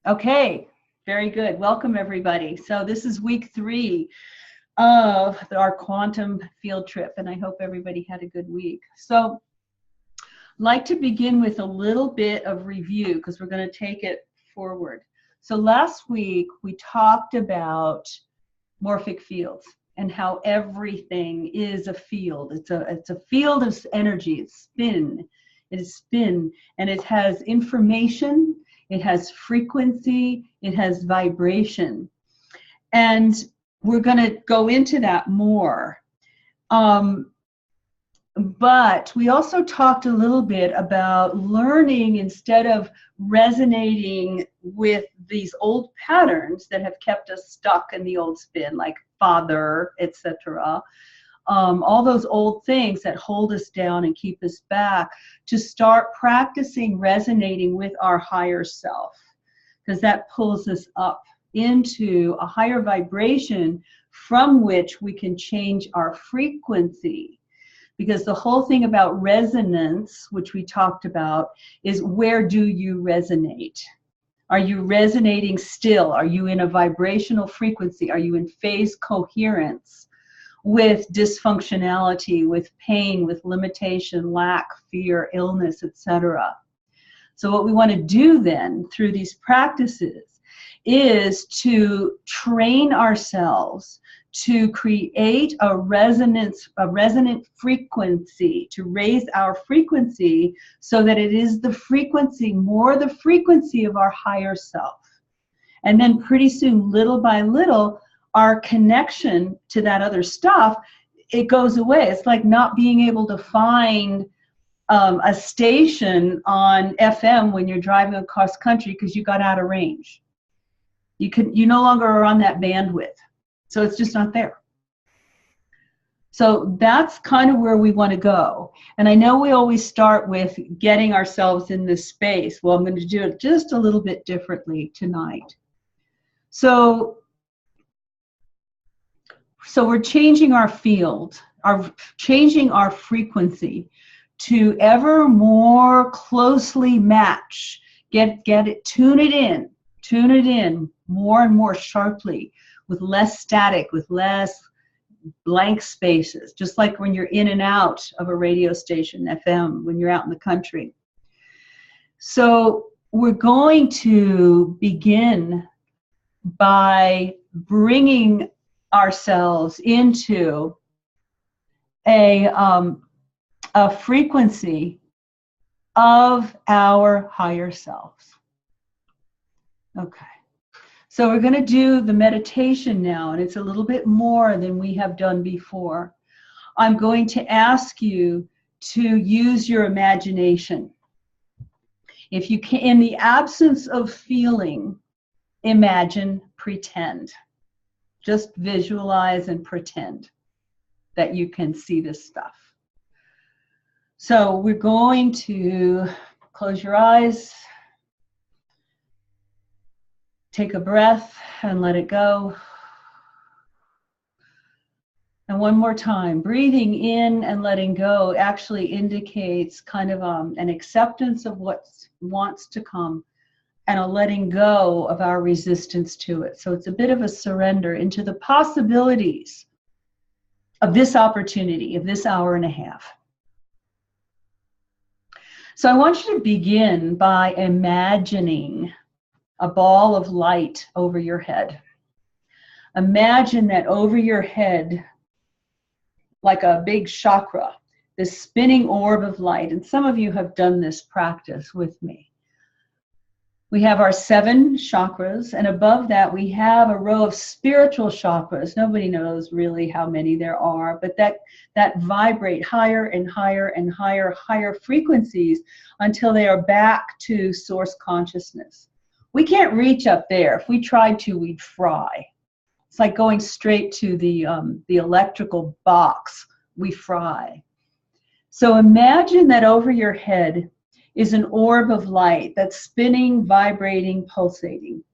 Okay, very good. Welcome, everybody. So this is week 3 of our quantum field trip, and I hope everybody had a good week. So I'd like to begin with a little bit of review because we're going to take it forward. So last week we talked about morphic fields and how everything is a field. It's a field of energy. It's spin. It is spin, and it has information. It has frequency, it has vibration. And we're going to go into that more. But we also talked a little bit about learning, instead of resonating with these old patterns that have kept us stuck in the old spin, like father, etc. All those old things that hold us down and keep us back, to start practicing resonating with our higher self, because that pulls us up into a higher vibration from which we can change our frequency. Because the whole thing about resonance, which we talked about, is where do you resonate? Are you resonating still? Are you in a vibrational frequency? Are you in phase coherence with dysfunctionality, with pain, with limitation, lack, fear, illness, etc.? So what we want to do then through these practices is to train ourselves to create a resonant frequency, to raise our frequency so that it is the frequency, more the frequency of our higher self. And then pretty soon, little by little, our connection to that other stuff, it goes away. It's like not being able to find a station on FM when you're driving across country because you got out of range. You no longer are on that bandwidth. So it's just not there. So that's kind of where we want to go. And I know we always start with getting ourselves in this space. Well, I'm going to do it just a little bit differently tonight. So we're changing our field, changing our frequency to ever more closely match. Get it, tune it in more and more sharply, with less static, with less blank spaces, just like when you're in and out of a radio station, FM, when you're out in the country. So we're going to begin by bringing ourselves into a frequency of our higher selves. Okay. So we're going to do the meditation now, and it's a little bit more than we have done before. I'm going to ask you to use your imagination. If you can, in the absence of feeling, imagine, pretend. Just visualize and pretend that you can see this stuff. So we're going to close your eyes. Take a breath and let it go. And one more time, breathing in and letting go actually indicates kind of an acceptance of what wants to come and a letting go of our resistance to it. So it's a bit of a surrender into the possibilities of this opportunity, of this hour and a half. So I want you to begin by imagining a ball of light over your head. Imagine that over your head, like a big chakra, this spinning orb of light. And some of you have done this practice with me. We have our 7 chakras, and above that we have a row of spiritual chakras. Nobody knows really how many there are, but that vibrate higher and higher and higher frequencies until they are back to source consciousness. We can't reach up there. If we tried to, we'd fry. It's like going straight to the electrical box. We fry. So imagine that over your head is an orb of light that's spinning, vibrating, pulsating.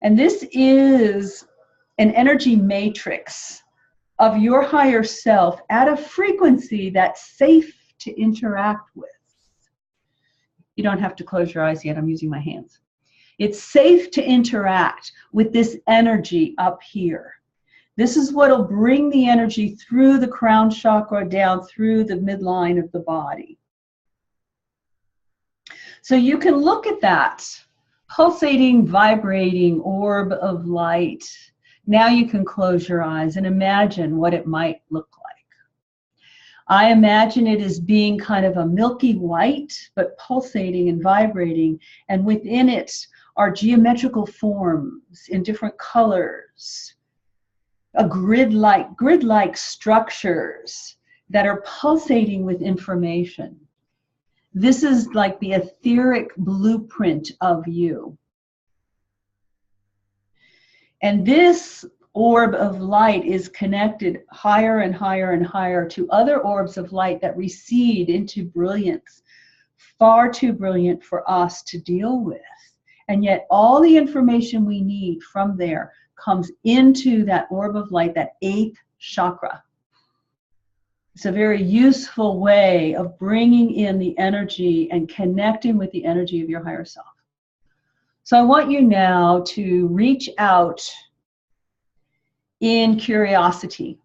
And this is an energy matrix of your higher self at a frequency that's safe to interact with. You don't have to close your eyes yet. I'm using my hands. It's safe to interact with this energy up here. This is what will bring the energy through the crown chakra down through the midline of the body. So you can look at that pulsating, vibrating orb of light. Now you can close your eyes and imagine what it might look like. I imagine it as being kind of a milky white, but pulsating and vibrating, and within it are geometrical forms in different colors, a grid-like structures that are pulsating with information. This is like the etheric blueprint of you. And this orb of light is connected higher and higher and higher to other orbs of light that recede into brilliance, far too brilliant for us to deal with. And yet all the information we need from there comes into that orb of light, that 8th chakra. It's a very useful way of bringing in the energy and connecting with the energy of your higher self. So I want you now to reach out in curiosity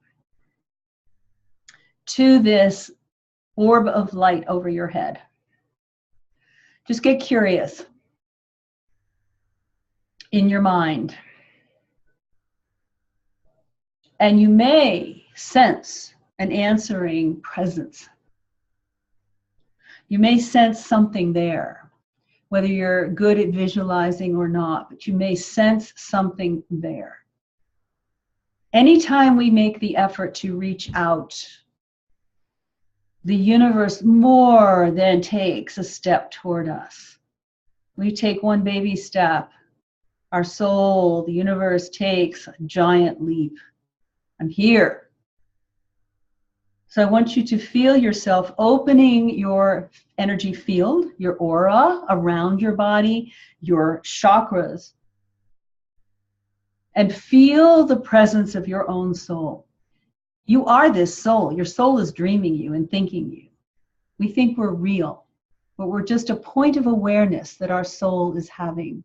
to this orb of light over your head. Just get curious in your mind. And you may sense an answering presence. You may sense something there, whether you're good at visualizing or not, but you may sense something there. Anytime we make the effort to reach out, the universe more than takes a step toward us. We take one baby step. Our soul, the universe, takes a giant leap. I'm here. So I want you to feel yourself opening your energy field, your aura around your body, your chakras, and feel the presence of your own soul. You are this soul. Your soul is dreaming you and thinking you. We think we're real, but we're just a point of awareness that our soul is having.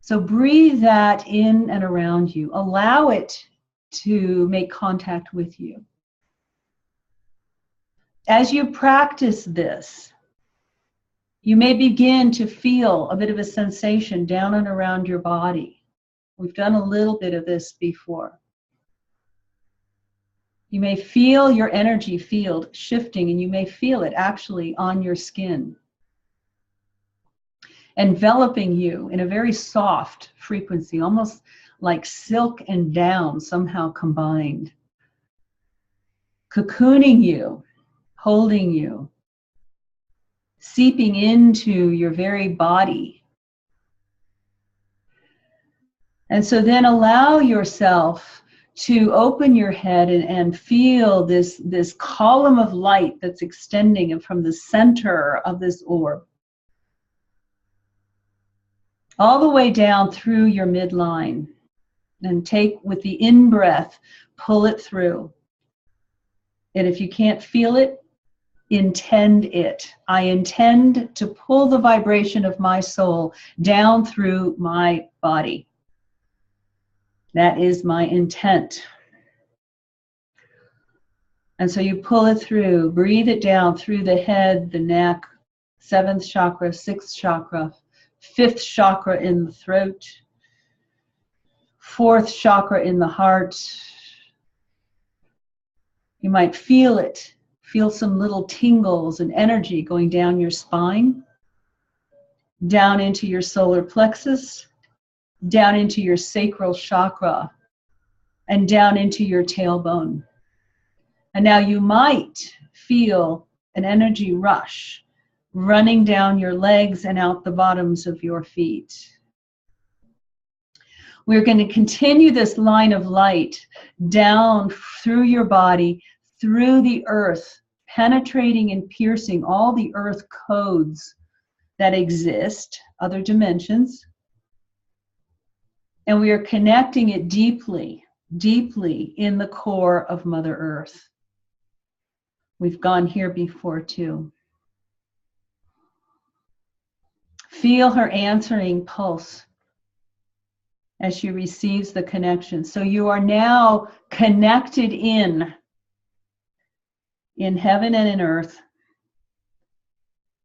So breathe that in and around you. Allow it to make contact with you. As you practice this, you may begin to feel a bit of a sensation down and around your body. We've done a little bit of this before. You may feel your energy field shifting, and you may feel it actually on your skin, enveloping you in a very soft frequency, almost like silk and down somehow combined, cocooning you, holding you, seeping into your very body. And so then allow yourself to open your head and feel this column of light that's extending from the center of this orb, all the way down through your midline. And take, with the in-breath, pull it through. And if you can't feel it, intend it. I intend to pull the vibration of my soul down through my body. That is my intent. And so you pull it through, breathe it down through the head, the neck, 7th chakra, 6th chakra, 5th chakra in the throat, 4th chakra in the heart. You might feel it, feel some little tingles and energy going down your spine, down into your solar plexus, down into your sacral chakra, and down into your tailbone. And now you might feel an energy rush running down your legs and out the bottoms of your feet. We're going to continue this line of light down through your body, through the earth, penetrating and piercing all the earth codes that exist, other dimensions. And we are connecting it deeply, deeply in the core of Mother Earth. We've gone here before too. Feel her answering pulse as she receives the connection. So you are now connected in heaven and in earth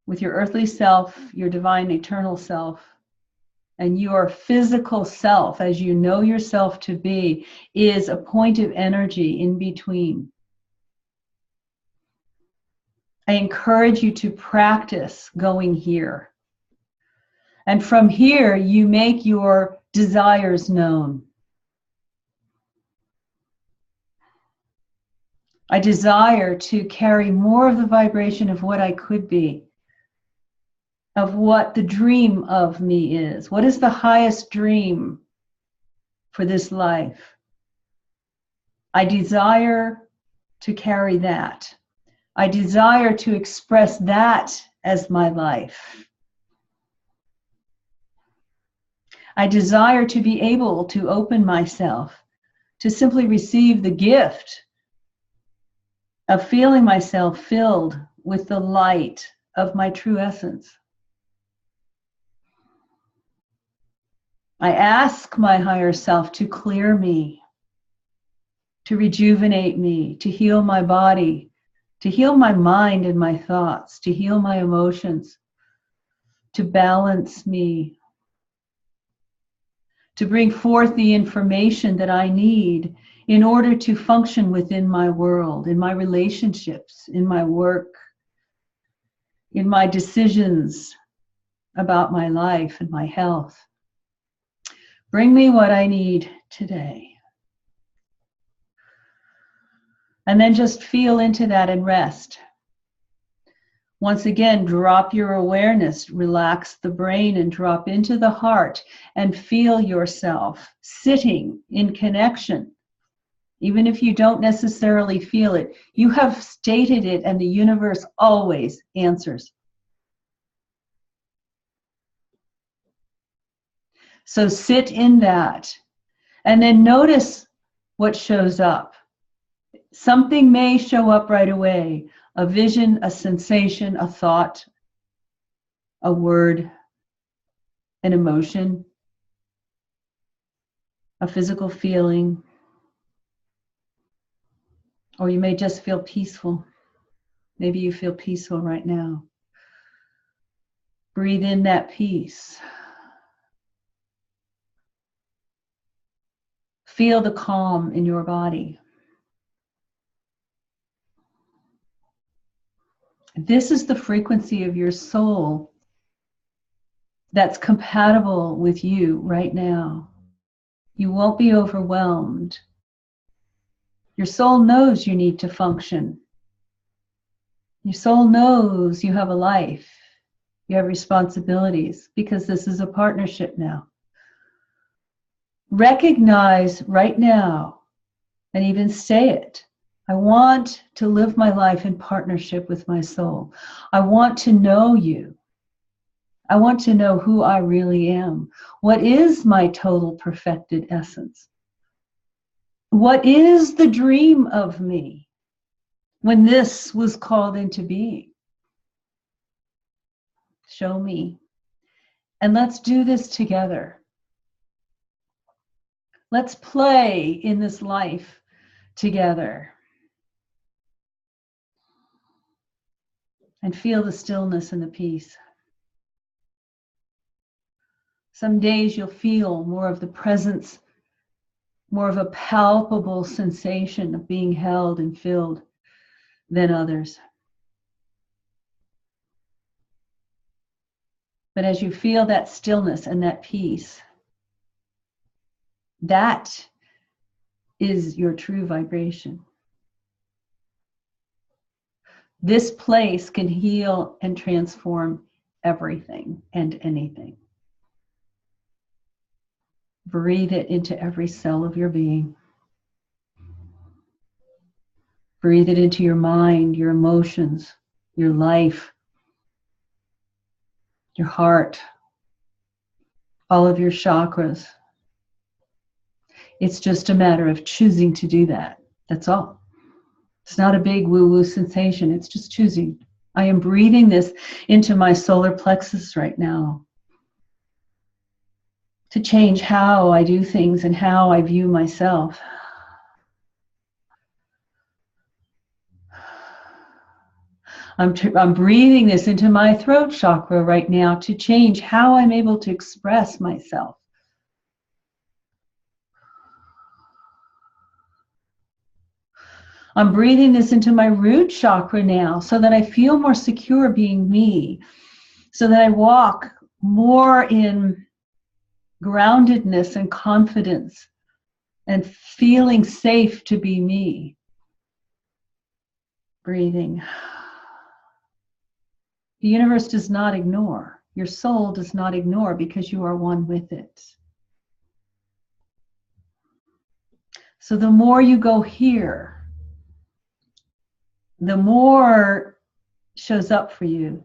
with your earthly self, your divine eternal self, and your physical self, as you know yourself to be, is a point of energy in between. I encourage you to practice going here. And from here, you make your desires known. I desire to carry more of the vibration of what I could be, of what the dream of me is. What is the highest dream for this life? I desire to carry that. I desire to express that as my life. I desire to be able to open myself to simply receive the gift of feeling myself filled with the light of my true essence. I ask my higher self to clear me, to rejuvenate me, to heal my body, to heal my mind and my thoughts, to heal my emotions, to balance me, to bring forth the information that I need in order to function within my world, in my relationships, in my work, in my decisions about my life and my health. Bring me what I need today. And then just feel into that and rest. Once again, drop your awareness, relax the brain, and drop into the heart and feel yourself sitting in connection. Even if you don't necessarily feel it, you have stated it, and the universe always answers. So sit in that, and then notice what shows up. Something may show up right away. A vision, a sensation, a thought, a word, an emotion, a physical feeling, or you may just feel peaceful. Maybe you feel peaceful right now. Breathe in that peace. Feel the calm in your body. This is the frequency of your soul that's compatible with you right now. You won't be overwhelmed. Your soul knows you need to function. Your soul knows you have a life. You have responsibilities, because this is a partnership now. Recognize right now, and even say it. I want to live my life in partnership with my soul. I want to know you. I want to know who I really am. What is my total perfected essence? What is the dream of me when this was called into being? Show me. And let's do this together. Let's play in this life together. And feel the stillness and the peace. Some days you'll feel more of the presence, more of a palpable sensation of being held and filled than others. But as you feel that stillness and that peace, that is your true vibration. This place can heal and transform everything and anything. Breathe it into every cell of your being. Breathe it into your mind, your emotions, your life, your heart, all of your chakras. It's just a matter of choosing to do that. That's all. It's not a big woo-woo sensation. It's just choosing. I am breathing this into my solar plexus right now. to change how I do things and how I view myself. I'm breathing this into my throat chakra right now to change how I'm able to express myself. I'm breathing this into my root chakra now so that I feel more secure being me, so that I walk more in groundedness and confidence and feeling safe to be me. Breathing. The universe does not ignore. Your soul does not ignore because you are one with it. So the more you go here, the more shows up for you.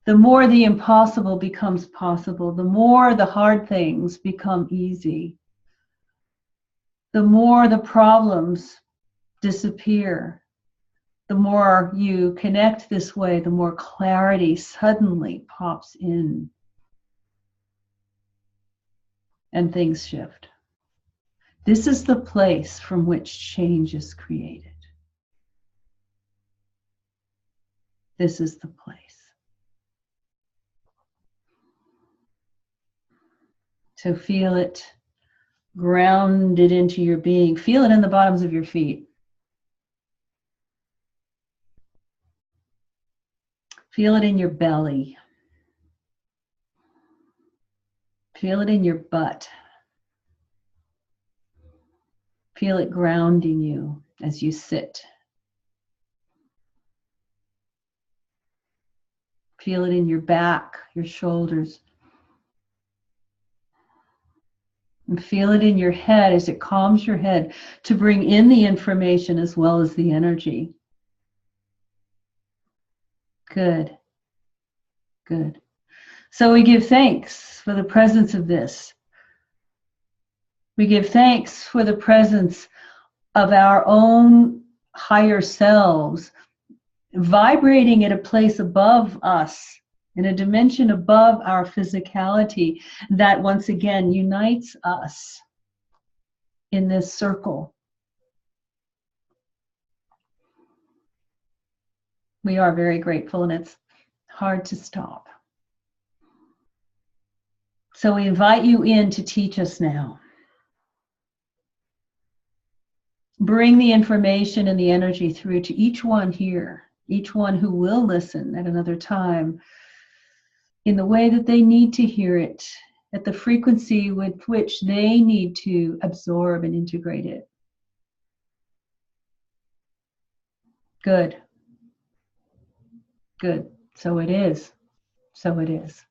The more the impossible becomes possible. The more the hard things become easy. The more the problems disappear. The more you connect this way, the more clarity suddenly pops in. And things shift. This is the place from which change is created. This is the place. So feel it grounded into your being. Feel it in the bottoms of your feet. Feel it in your belly. Feel it in your butt. Feel it grounding you as you sit. Feel it in your back, your shoulders. And feel it in your head as it calms your head to bring in the information as well as the energy. Good. Good. So we give thanks for the presence of this. We give thanks for the presence of our own higher selves, vibrating at a place above us, in a dimension above our physicality, that once again unites us in this circle. We are very grateful, and it's hard to stop. So we invite you in to teach us now. Bring the information and the energy through to each one here, each one who will listen at another time, in the way that they need to hear it, at the frequency with which they need to absorb and integrate it. Good. Good. So it is. So it is.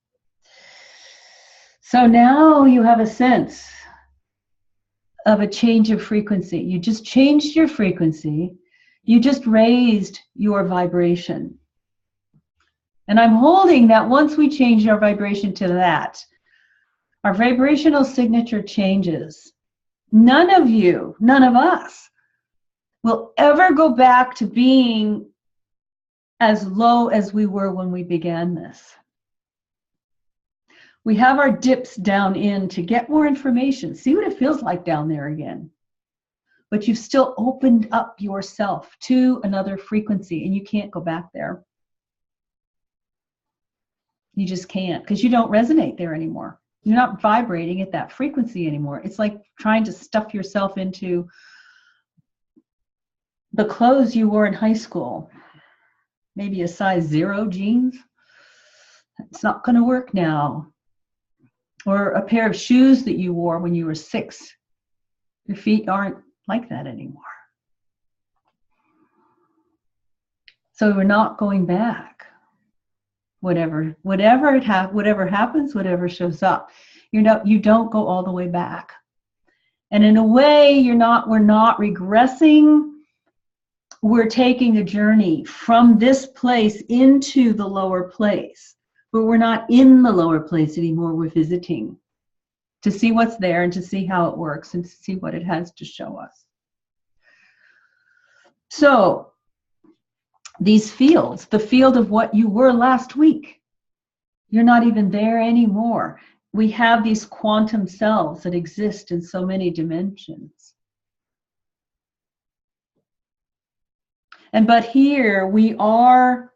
So now you have a sense of a change of frequency. You just changed your frequency. You just raised your vibration. And I'm holding that once we change our vibration to that, our vibrational signature changes. None of you, none of us, will ever go back to being as low as we were when we began this. We have our dips down in to get more information, see what it feels like down there again. But you've still opened up yourself to another frequency, and you can't go back there. You just can't, because you don't resonate there anymore. You're not vibrating at that frequency anymore. It's like trying to stuff yourself into the clothes you wore in high school. Maybe a size 0 jeans. It's not going to work now. Or a pair of shoes that you wore when you were 6. Your feet aren't like that anymore. So we're not going back. Whatever happens, whatever shows up, you don't go all the way back. And in a way, we're not regressing. We're taking a journey from this place into the lower place. But we're not in the lower place anymore. We're visiting to see what's there and to see how it works and to see what it has to show us. So these fields, the field of what you were last week, you're not even there anymore. we have these quantum selves that exist in so many dimensions. But here we are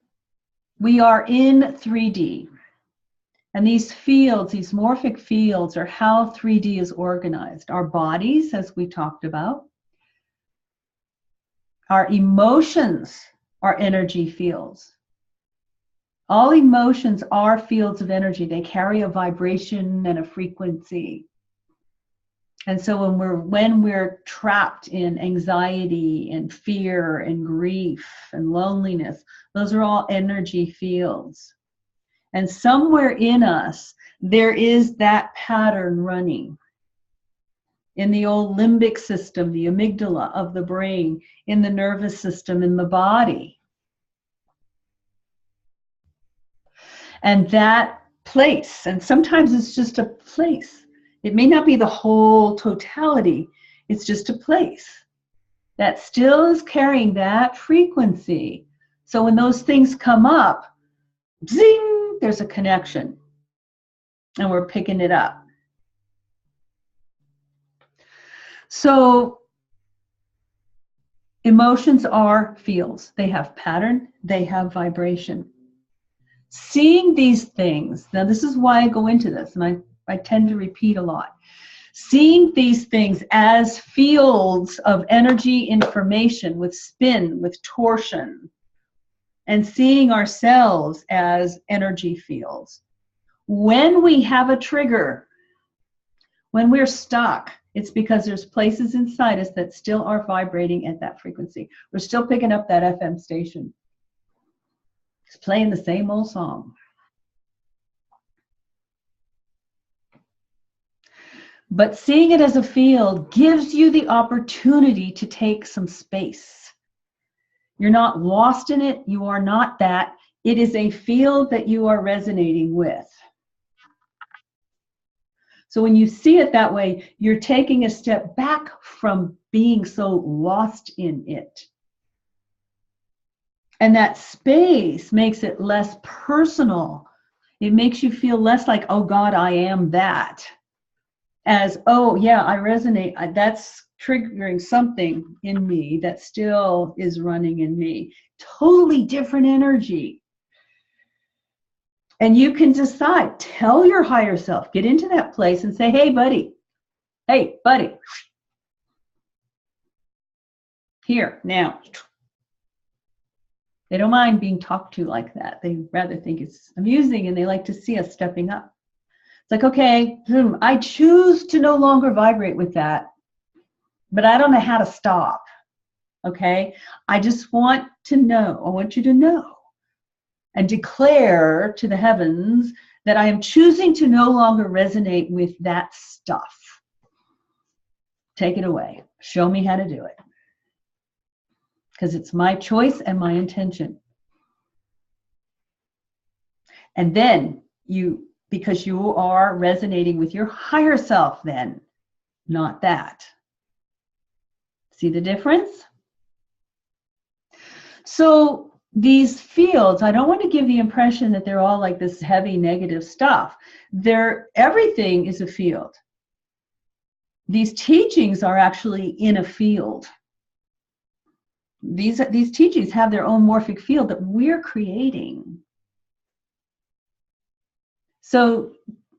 in 3D. And these fields, these morphic fields, are how 3D is organized. Our bodies, as we talked about, our emotions are energy fields. All emotions are fields of energy. They carry a vibration and a frequency. And so when we're trapped in anxiety and fear and grief and loneliness, those are all energy fields. And somewhere in us, there is that pattern running. In the old limbic system, the amygdala of the brain, in the nervous system, in the body. And that place, and sometimes it's just a place. It may not be the whole totality. It's just a place that still is carrying that frequency. So when those things come up, zing, there's a connection. And we're picking it up. So emotions are fields. They have pattern, they have vibration. Seeing these things, now this is why I go into this, and I tend to repeat a lot. Seeing these things as fields of energy information with spin, with torsion, and seeing ourselves as energy fields. When we have a trigger, when we're stuck, it's because there's places inside us that still are vibrating at that frequency. We're still picking up that FM station. It's playing the same old song. But seeing it as a field gives you the opportunity to take some space. You're not lost in it. You are not that. It is a field that you are resonating with. So when you see it that way, you're taking a step back from being so lost in it. And that space makes it less personal. It makes you feel less like, oh God, I am that. As, oh yeah, I resonate. That's triggering something in me that still is running in me. Totally different energy. And you can decide, tell your higher self, get into that place and say, hey buddy, here, now. They don't mind being talked to like that. They rather think it's amusing and they like to see us stepping up. It's like, okay, I choose to no longer vibrate with that, but I don't know how to stop, okay? I just want to know, I want you to know and declare to the heavens that I am choosing to no longer resonate with that stuff. Take it away. Show me how to do it. Because it's my choice and my intention. And then because you are resonating with your higher self then, not that. See the difference? So these fields, I don't want to give the impression that they're all like this heavy negative stuff. Everything is a field. These teachings are actually in a field. These teachings have their own morphic field that we're creating. So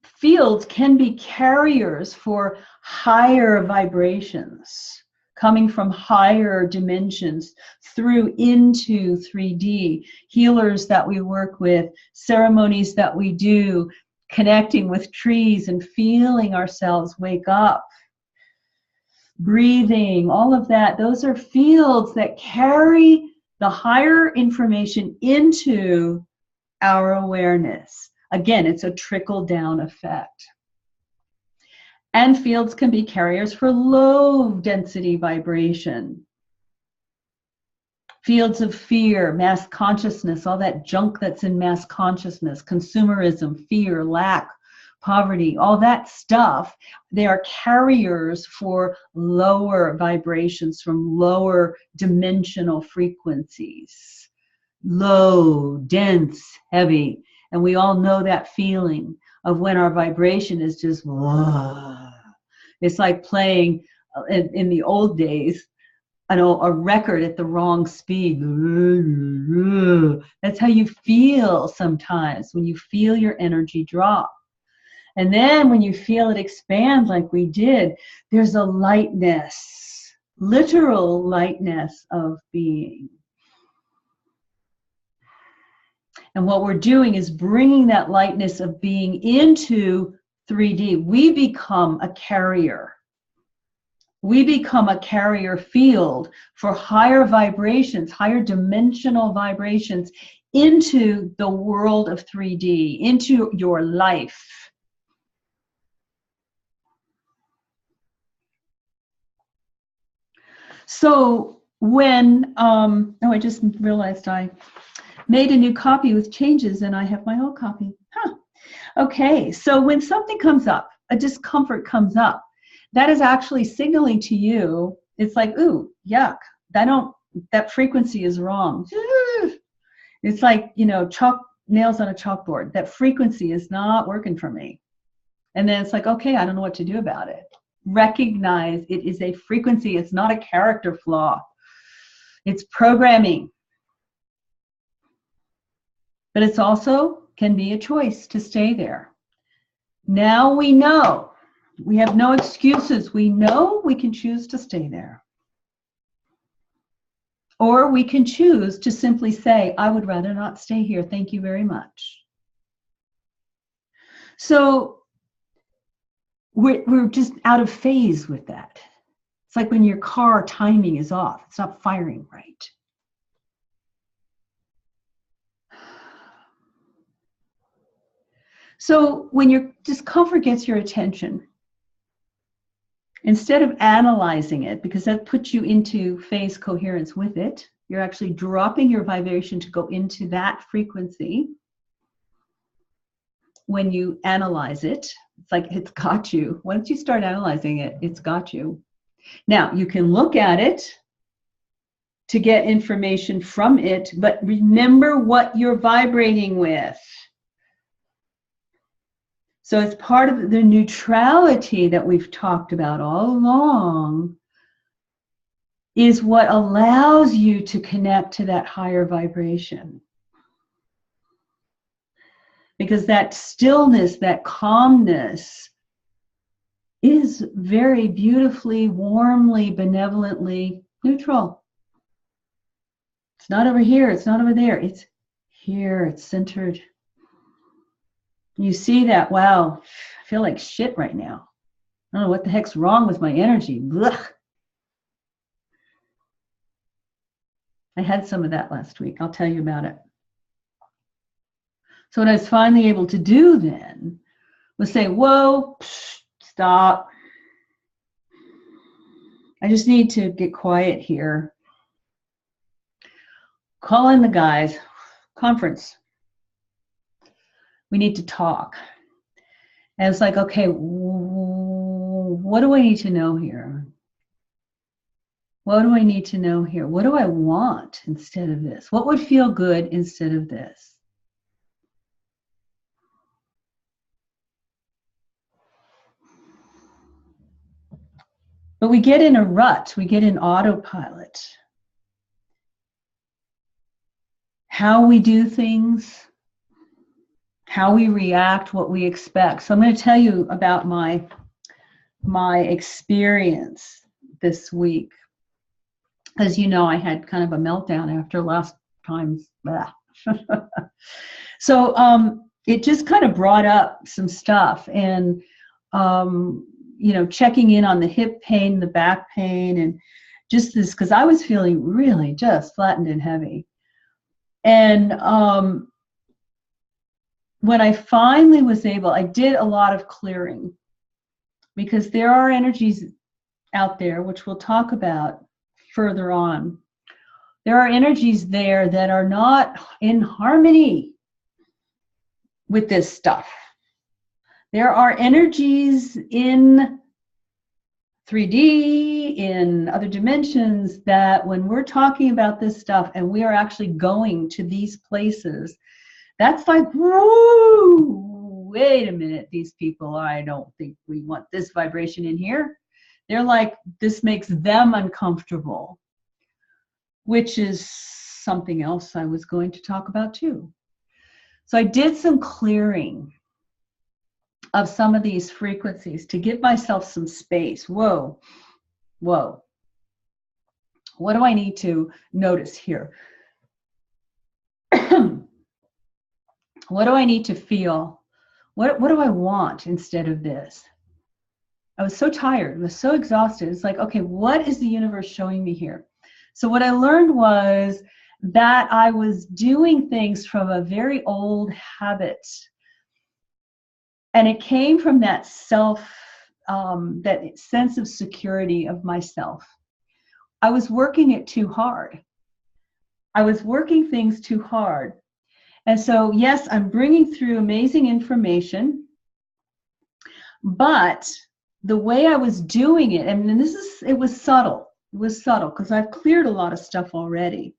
fields can be carriers for higher vibrations, coming from higher dimensions through into 3D, healers that we work with, ceremonies that we do, connecting with trees and feeling ourselves wake up, breathing, all of that. Those are fields that carry the higher information into our awareness. Again, it's a trickle-down effect. And fields can be carriers for low density vibration. Fields of fear, mass consciousness, all that junk that's in mass consciousness, consumerism, fear, lack, poverty, all that stuff, they are carriers for lower vibrations from lower dimensional frequencies. Low, dense, heavy. And we all know that feeling of when our vibration is just, it's like playing in the old days, a record at the wrong speed. That's how you feel sometimes when you feel your energy drop. And then when you feel it expand like we did, there's a lightness, literal lightness of being. And what we're doing is bringing that lightness of being into 3D. We become a carrier. We become a carrier field for higher vibrations, higher dimensional vibrations into the world of 3D, into your life. So when, I just realized I made a new copy with changes and I have my old copy. Okay, so when something comes up, a discomfort comes up, that is actually signaling to you, it's like, ooh, yuck, that frequency is wrong. It's like, nails on a chalkboard. That frequency is not working for me. And then it's like, okay, I don't know what to do about it. Recognize it is a frequency. It's not a character flaw. It's programming. But it's also can be a choice to stay there. Now we know. We have no excuses. We know we can choose to stay there. Or we can choose to simply say, I would rather not stay here. Thank you very much. So we're just out of phase with that. It's like when your car timing is off. It's not firing right. So when your discomfort gets your attention, instead of analyzing it, because that puts you into phase coherence with it, you're actually dropping your vibration to go into that frequency. When you analyze it, it's like it's got you. Once you start analyzing it, it's got you. Now, you can look at it to get information from it, but remember what you're vibrating with. So it's part of the neutrality that we've talked about all along, is what allows you to connect to that higher vibration. Because that stillness, that calmness is very beautifully, warmly, benevolently neutral. It's not over here, it's not over there, it's here, it's centered. You see that, wow, I feel like shit right now. I don't know what the heck's wrong with my energy. Blech. I had some of that last week. I'll tell you about it. So what I was finally able to do then was say, whoa, stop. I just need to get quiet here. Call in the guys, conference. We need to talk. And it's like, okay, what do I need to know here? What do I need to know here? What do I want instead of this? What would feel good instead of this? But we get in a rut, we get in autopilot. How we do things, how we react, what we expect. So I'm going to tell you about my experience this week. As you know, I had kind of a meltdown after last time's. So it just kind of brought up some stuff, and checking in on the hip pain, the back pain, and just this, because I was feeling really just flattened and heavy. And when I finally was able, I did a lot of clearing, because there are energies out there, which we'll talk about further on. There are energies there that are not in harmony with this stuff. There are energies in 3D, in other dimensions, that when we're talking about this stuff and we are actually going to these places, that's like, woo, wait a minute, these people, I don't think we want this vibration in here. They're like, this makes them uncomfortable, which is something else I was going to talk about too. So I did some clearing of some of these frequencies to give myself some space. Whoa, whoa. What do I need to notice here? What do I need to feel? What do I want instead of this? I was so tired. I was so exhausted. It's like, okay, what is the universe showing me here? So what I learned was that I was doing things from a very old habit. And it came from that that sense of security of myself. I was working it too hard. I was working things too hard. And so, yes, I'm bringing through amazing information, but the way I was doing it, and it was subtle. It was subtle because I've cleared a lot of stuff already.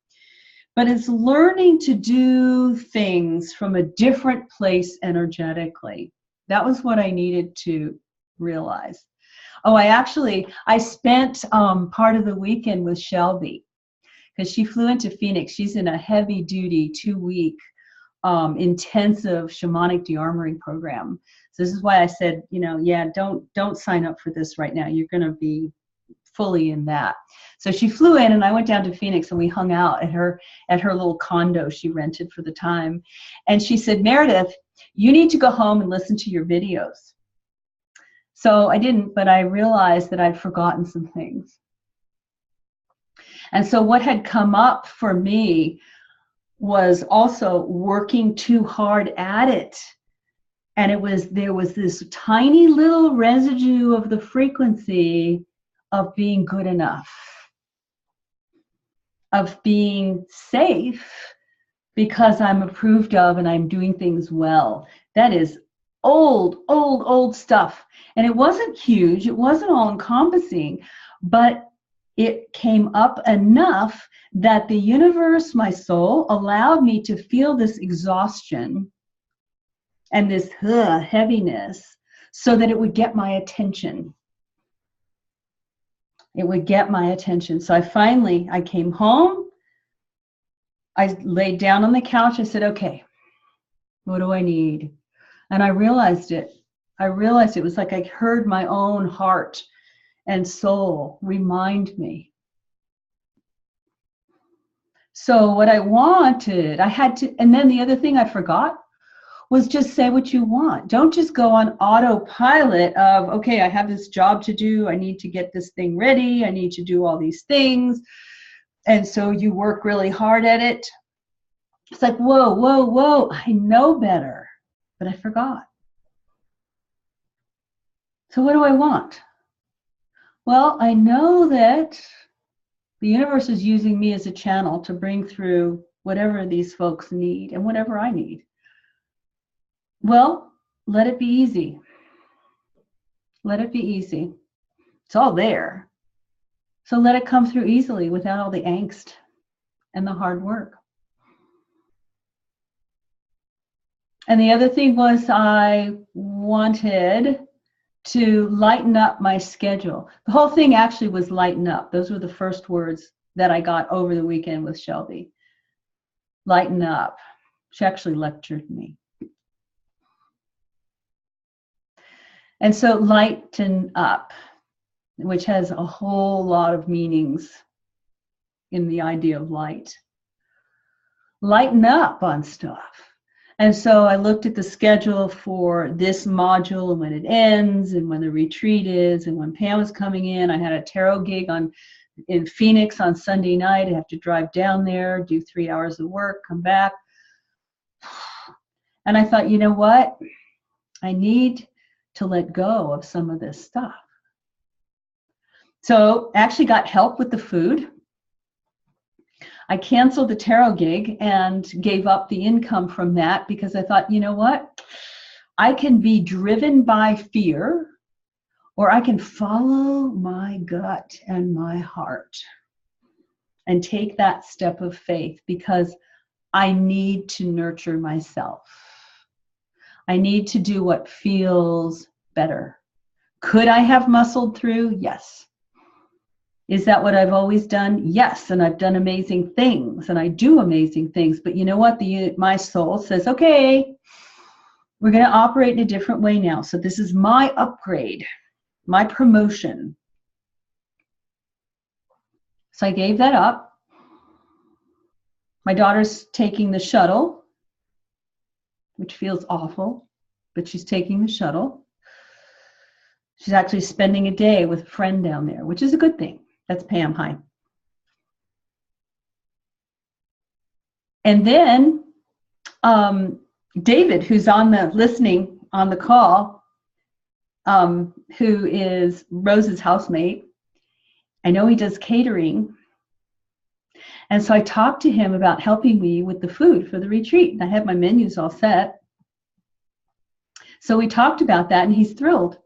But it's learning to do things from a different place energetically. That was what I needed to realize. Oh, I spent part of the weekend with Shelby because she flew into Phoenix. She's in a heavy duty 2-week intensive shamanic de-armoring program. So this is why I said, yeah, don't sign up for this right now. You're going to be fully in that. So she flew in and I went down to Phoenix and we hung out at her little condo she rented for the time. And she said, Meredith, you need to go home and listen to your videos. So I didn't, but I realized that I'd forgotten some things. And so what had come up for me was also working too hard at it. And there was this tiny little residue of the frequency of being good enough, of being safe because I'm approved of and I'm doing things well. That is old stuff. And it wasn't huge, it wasn't all encompassing, but it came up enough that the universe, my soul, allowed me to feel this exhaustion and this heaviness so that it would get my attention. It would get my attention. So I came home, I laid down on the couch, I said, okay, what do I need? And I realized it. It was like I heard my own heart and soul remind me. So what I wanted, I had to, and then the other thing I forgot was just say what you want. Don't just go on autopilot of, okay, I have this job to do. I need to get this thing ready. I need to do all these things. And so you work really hard at it. It's like, whoa. I know better, but I forgot. So what do I want? Well, I know that the universe is using me as a channel to bring through whatever these folks need and whatever I need. Well, let it be easy. Let it be easy. It's all there. So let it come through easily without all the angst and the hard work. And the other thing was I wanted to lighten up my schedule. The whole thing actually was lighten up. Those were the first words that I got over the weekend with Shelby. Lighten up. She actually lectured me. And so lighten up, which has a whole lot of meanings in the idea of light. Lighten up on stuff. And so I looked at the schedule for this module and when it ends and when the retreat is and when Pam was coming in. I had a tarot gig in Phoenix on Sunday night. I have to drive down there, do 3 hours of work, come back. And I thought, you know what? I need to let go of some of this stuff. So actually got help with the food. I canceled the tarot gig and gave up the income from that because I thought, you know what? I can be driven by fear or I can follow my gut and my heart and take that step of faith because I need to nurture myself. I need to do what feels better. Could I have muscled through? Yes. Is that what I've always done? Yes, and I've done amazing things, and I do amazing things. But you know what? My soul says, okay, we're going to operate in a different way now. So this is my upgrade, my promotion. So I gave that up. My daughter's taking the shuttle, which feels awful, but she's taking the shuttle. She's actually spending a day with a friend down there, which is a good thing. That's Pam. Hi. And then David, who's listening on the call, who is Rose's housemate, I know he does catering. And so I talked to him about helping me with the food for the retreat. I had my menus all set. So we talked about that, and he's thrilled.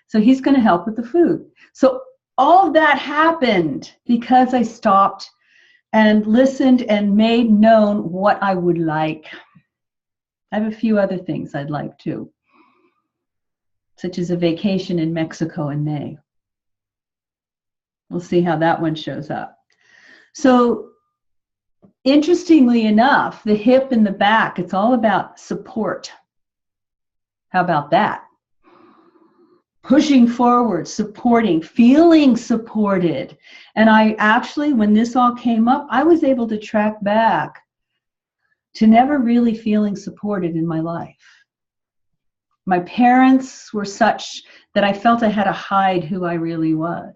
So he's going to help with the food. So all of that happened because I stopped and listened and made known what I would like. I have a few other things I'd like too, such as a vacation in Mexico in May. We'll see how that one shows up. So interestingly enough, the hip and the back, it's all about support. How about that? Pushing forward, supporting, feeling supported. And I actually, when this all came up, I was able to track back to never really feeling supported in my life. My parents were such that I felt I had to hide who I really was.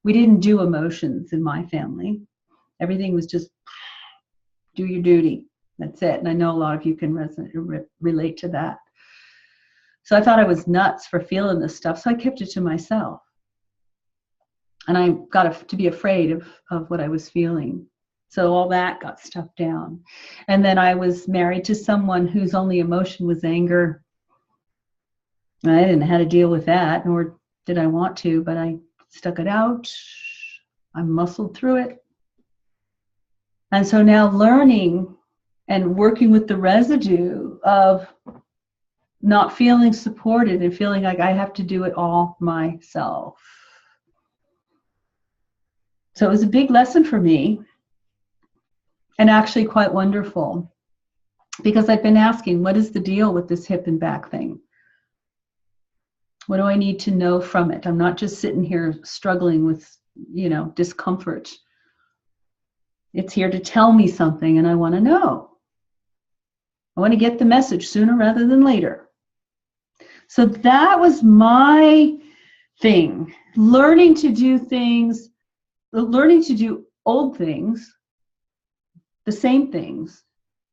We didn't do emotions in my family. Everything was just do your duty. That's it. And I know a lot of you can relate to that. So I thought I was nuts for feeling this stuff, so I kept it to myself. And I got to be afraid of what I was feeling. So all that got stuffed down. And then I was married to someone whose only emotion was anger. And I didn't know how to deal with that, nor did I want to, but I stuck it out. I muscled through it. And so now learning and working with the residue of not feeling supported and feeling like I have to do it all myself. So it was a big lesson for me, and actually quite wonderful, because I've been asking, what is the deal with this hip and back thing? What do I need to know from it? I'm not just sitting here struggling with, discomfort. It's here to tell me something, and I want to know. I want to get the message sooner rather than later. So that was my thing. Learning to do things, learning to do old things, the same things,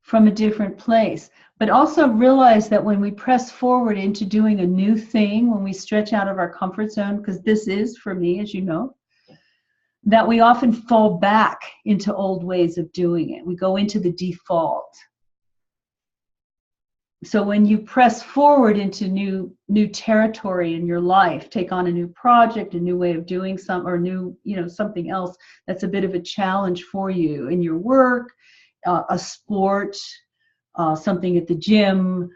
from a different place. But also realize that when we press forward into doing a new thing, when we stretch out of our comfort zone, because this is, for me, as you know, that we often fall back into old ways of doing it. We go into the default. So when you press forward into new territory in your life, take on a new project, a new way of doing something, or new, something else that's a bit of a challenge for you in your work, a sport, something at the gym,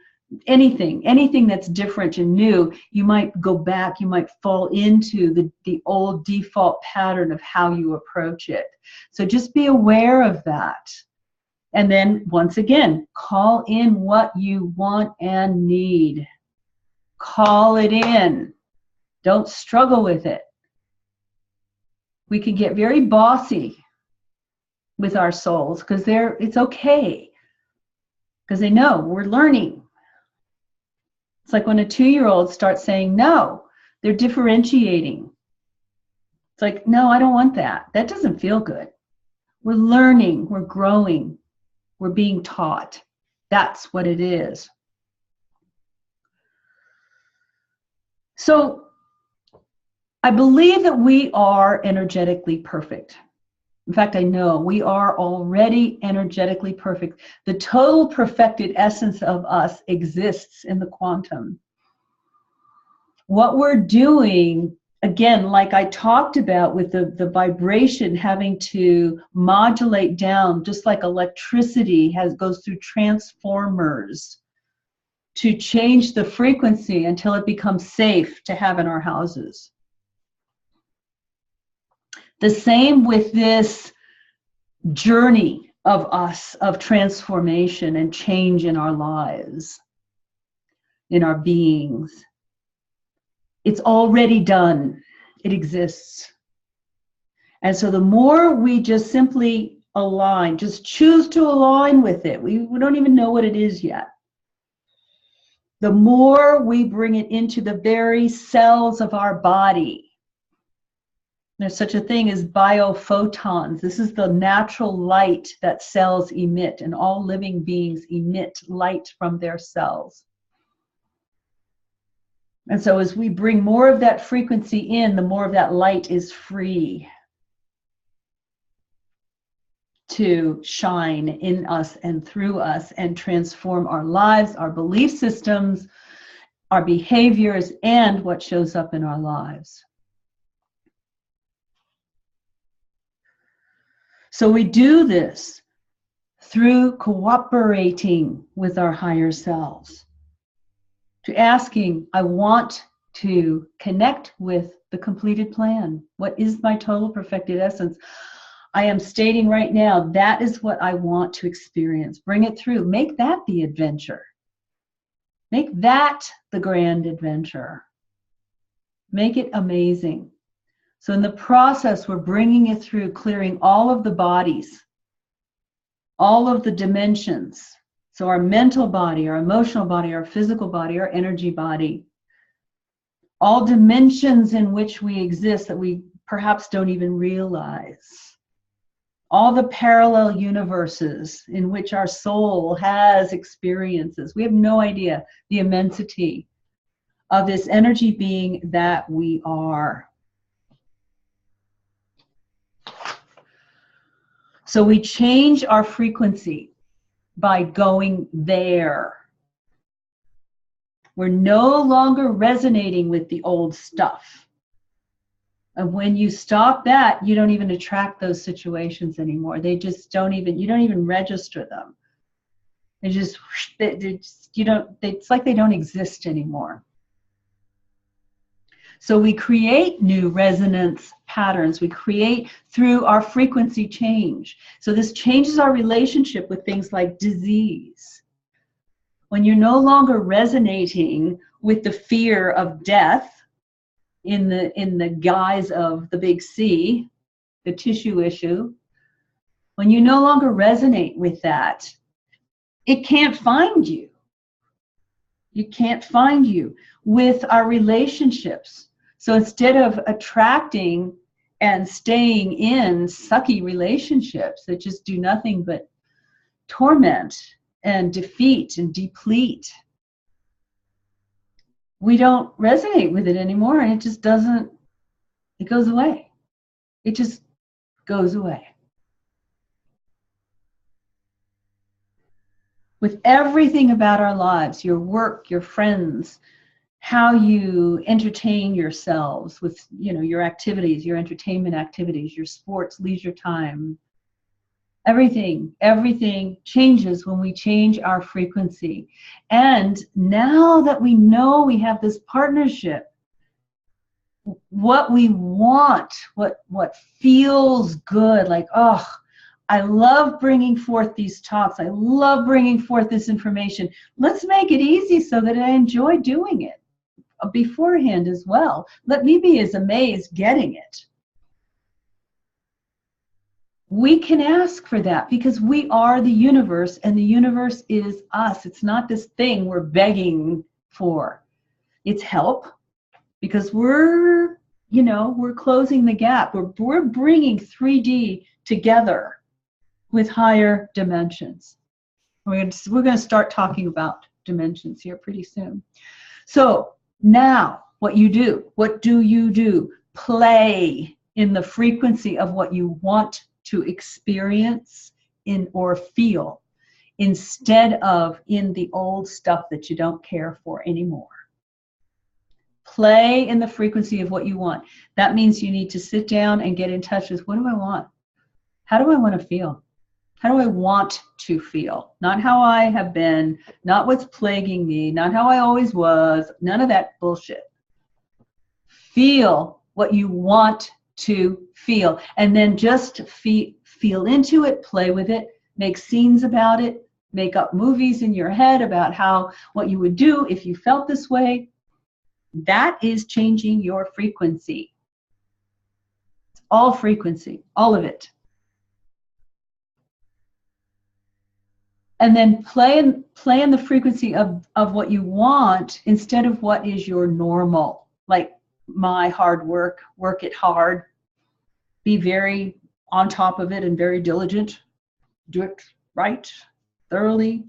anything that's different and new, you might go back, you might fall into the old default pattern of how you approach it. So just be aware of that. And then, once again, call in what you want and need. Call it in. Don't struggle with it. We can get very bossy with our souls because it's okay. Because they know we're learning. It's like when a 2-year-old starts saying no, they're differentiating. It's like, no, I don't want that. That doesn't feel good. We're learning, we're growing. We're being taught. That's what it is. So I believe that we are energetically perfect. In fact, I know we are already energetically perfect. The total perfected essence of us exists in the quantum. What we're doing, again, like I talked about with the vibration having to modulate down, just like electricity goes through transformers to change the frequency until it becomes safe to have in our houses. The same with this journey of us, of transformation and change in our lives, in our beings. It's already done. It exists. And so the more we just simply align, just choose to align with it, we don't even know what it is yet. The more we bring it into the very cells of our body. There's such a thing as biophotons. This is the natural light that cells emit, and all living beings emit light from their cells. And so as we bring more of that frequency in, the more of that light is free to shine in us and through us and transform our lives, our belief systems, our behaviors, and what shows up in our lives. So we do this through cooperating with our higher selves, to asking, I want to connect with the completed plan. What is my total perfected essence? I am stating right now, that is what I want to experience. Bring it through. Make that the adventure. Make that the grand adventure. Make it amazing. So in the process, we're bringing it through, clearing all of the bodies, all of the dimensions. So our mental body, our emotional body, our physical body, our energy body, all dimensions in which we exist that we perhaps don't even realize. All the parallel universes in which our soul has experiences. We have no idea the immensity of this energy being that we are. So we change our frequency by going there. We're no longer resonating with the old stuff. And when you stop that, you don't even attract those situations anymore. They just don't even, you don't even register them. It's like they don't exist anymore. So we create new resonance patterns. We create through our frequency change. So this changes our relationship with things like disease. When you're no longer resonating with the fear of death in the guise of the big C, the tissue issue, when you no longer resonate with that, it can't find you. It can't find you. With our relationships. So instead of attracting and staying in sucky relationships that just do nothing but torment and defeat and deplete, we don't resonate with it anymore, and it just doesn't, it goes away. It just goes away. With everything about our lives, your work, your friends, how you entertain yourselves with, your activities, your entertainment activities, your sports, leisure time, everything changes when we change our frequency. And now that we know we have this partnership, what we want, what feels good, like, oh, I love bringing forth these talks. I love bringing forth this information. Let's make it easy so that I enjoy doing it beforehand as well. Let me be as amazed getting it. We can ask for that because we are the universe, and the universe is us. It's not this thing we're begging for. It's help because we're closing the gap. We're bringing 3D together with higher dimensions. We're going to start talking about dimensions here pretty soon. So now, what do you do? Play in the frequency of what you want to experience or feel, instead of in the old stuff that you don't care for anymore. Play in the frequency of what you want. That means you need to sit down and get in touch with, what do I want? How do I want to feel? How do I want to feel? Not how I have been, not what's plaguing me, not how I always was, none of that bullshit. Feel what you want to feel, and then just feel into it, play with it, make scenes about it, make up movies in your head about what you would do if you felt this way. That is changing your frequency. It's all frequency, all of it. And then play in the frequency of what you want instead of what is your normal. Like my hard work it hard, be very on top of it and very diligent, do it right, thoroughly.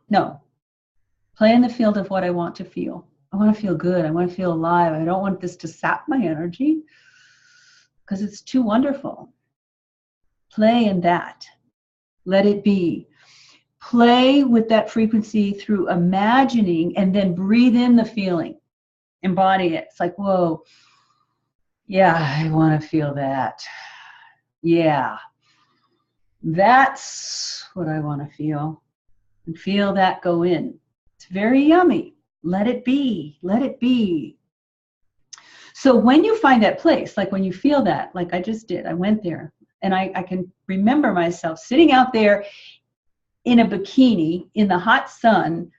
No, play in the field of what I want to feel. I want to feel good. I want to feel alive. I don't want this to sap my energy because it's too wonderful. Play in that. Let it be. Play with that frequency through imagining and then breathe in the feeling. Embody it. It's like, whoa, yeah, I want to feel that. Yeah, that's what I want to feel. And feel that go in. It's very yummy. Let it be. Let it be. So when you find that place, like when you feel that, like I just did, I went there. And I can remember myself sitting out there in a bikini in the hot sun,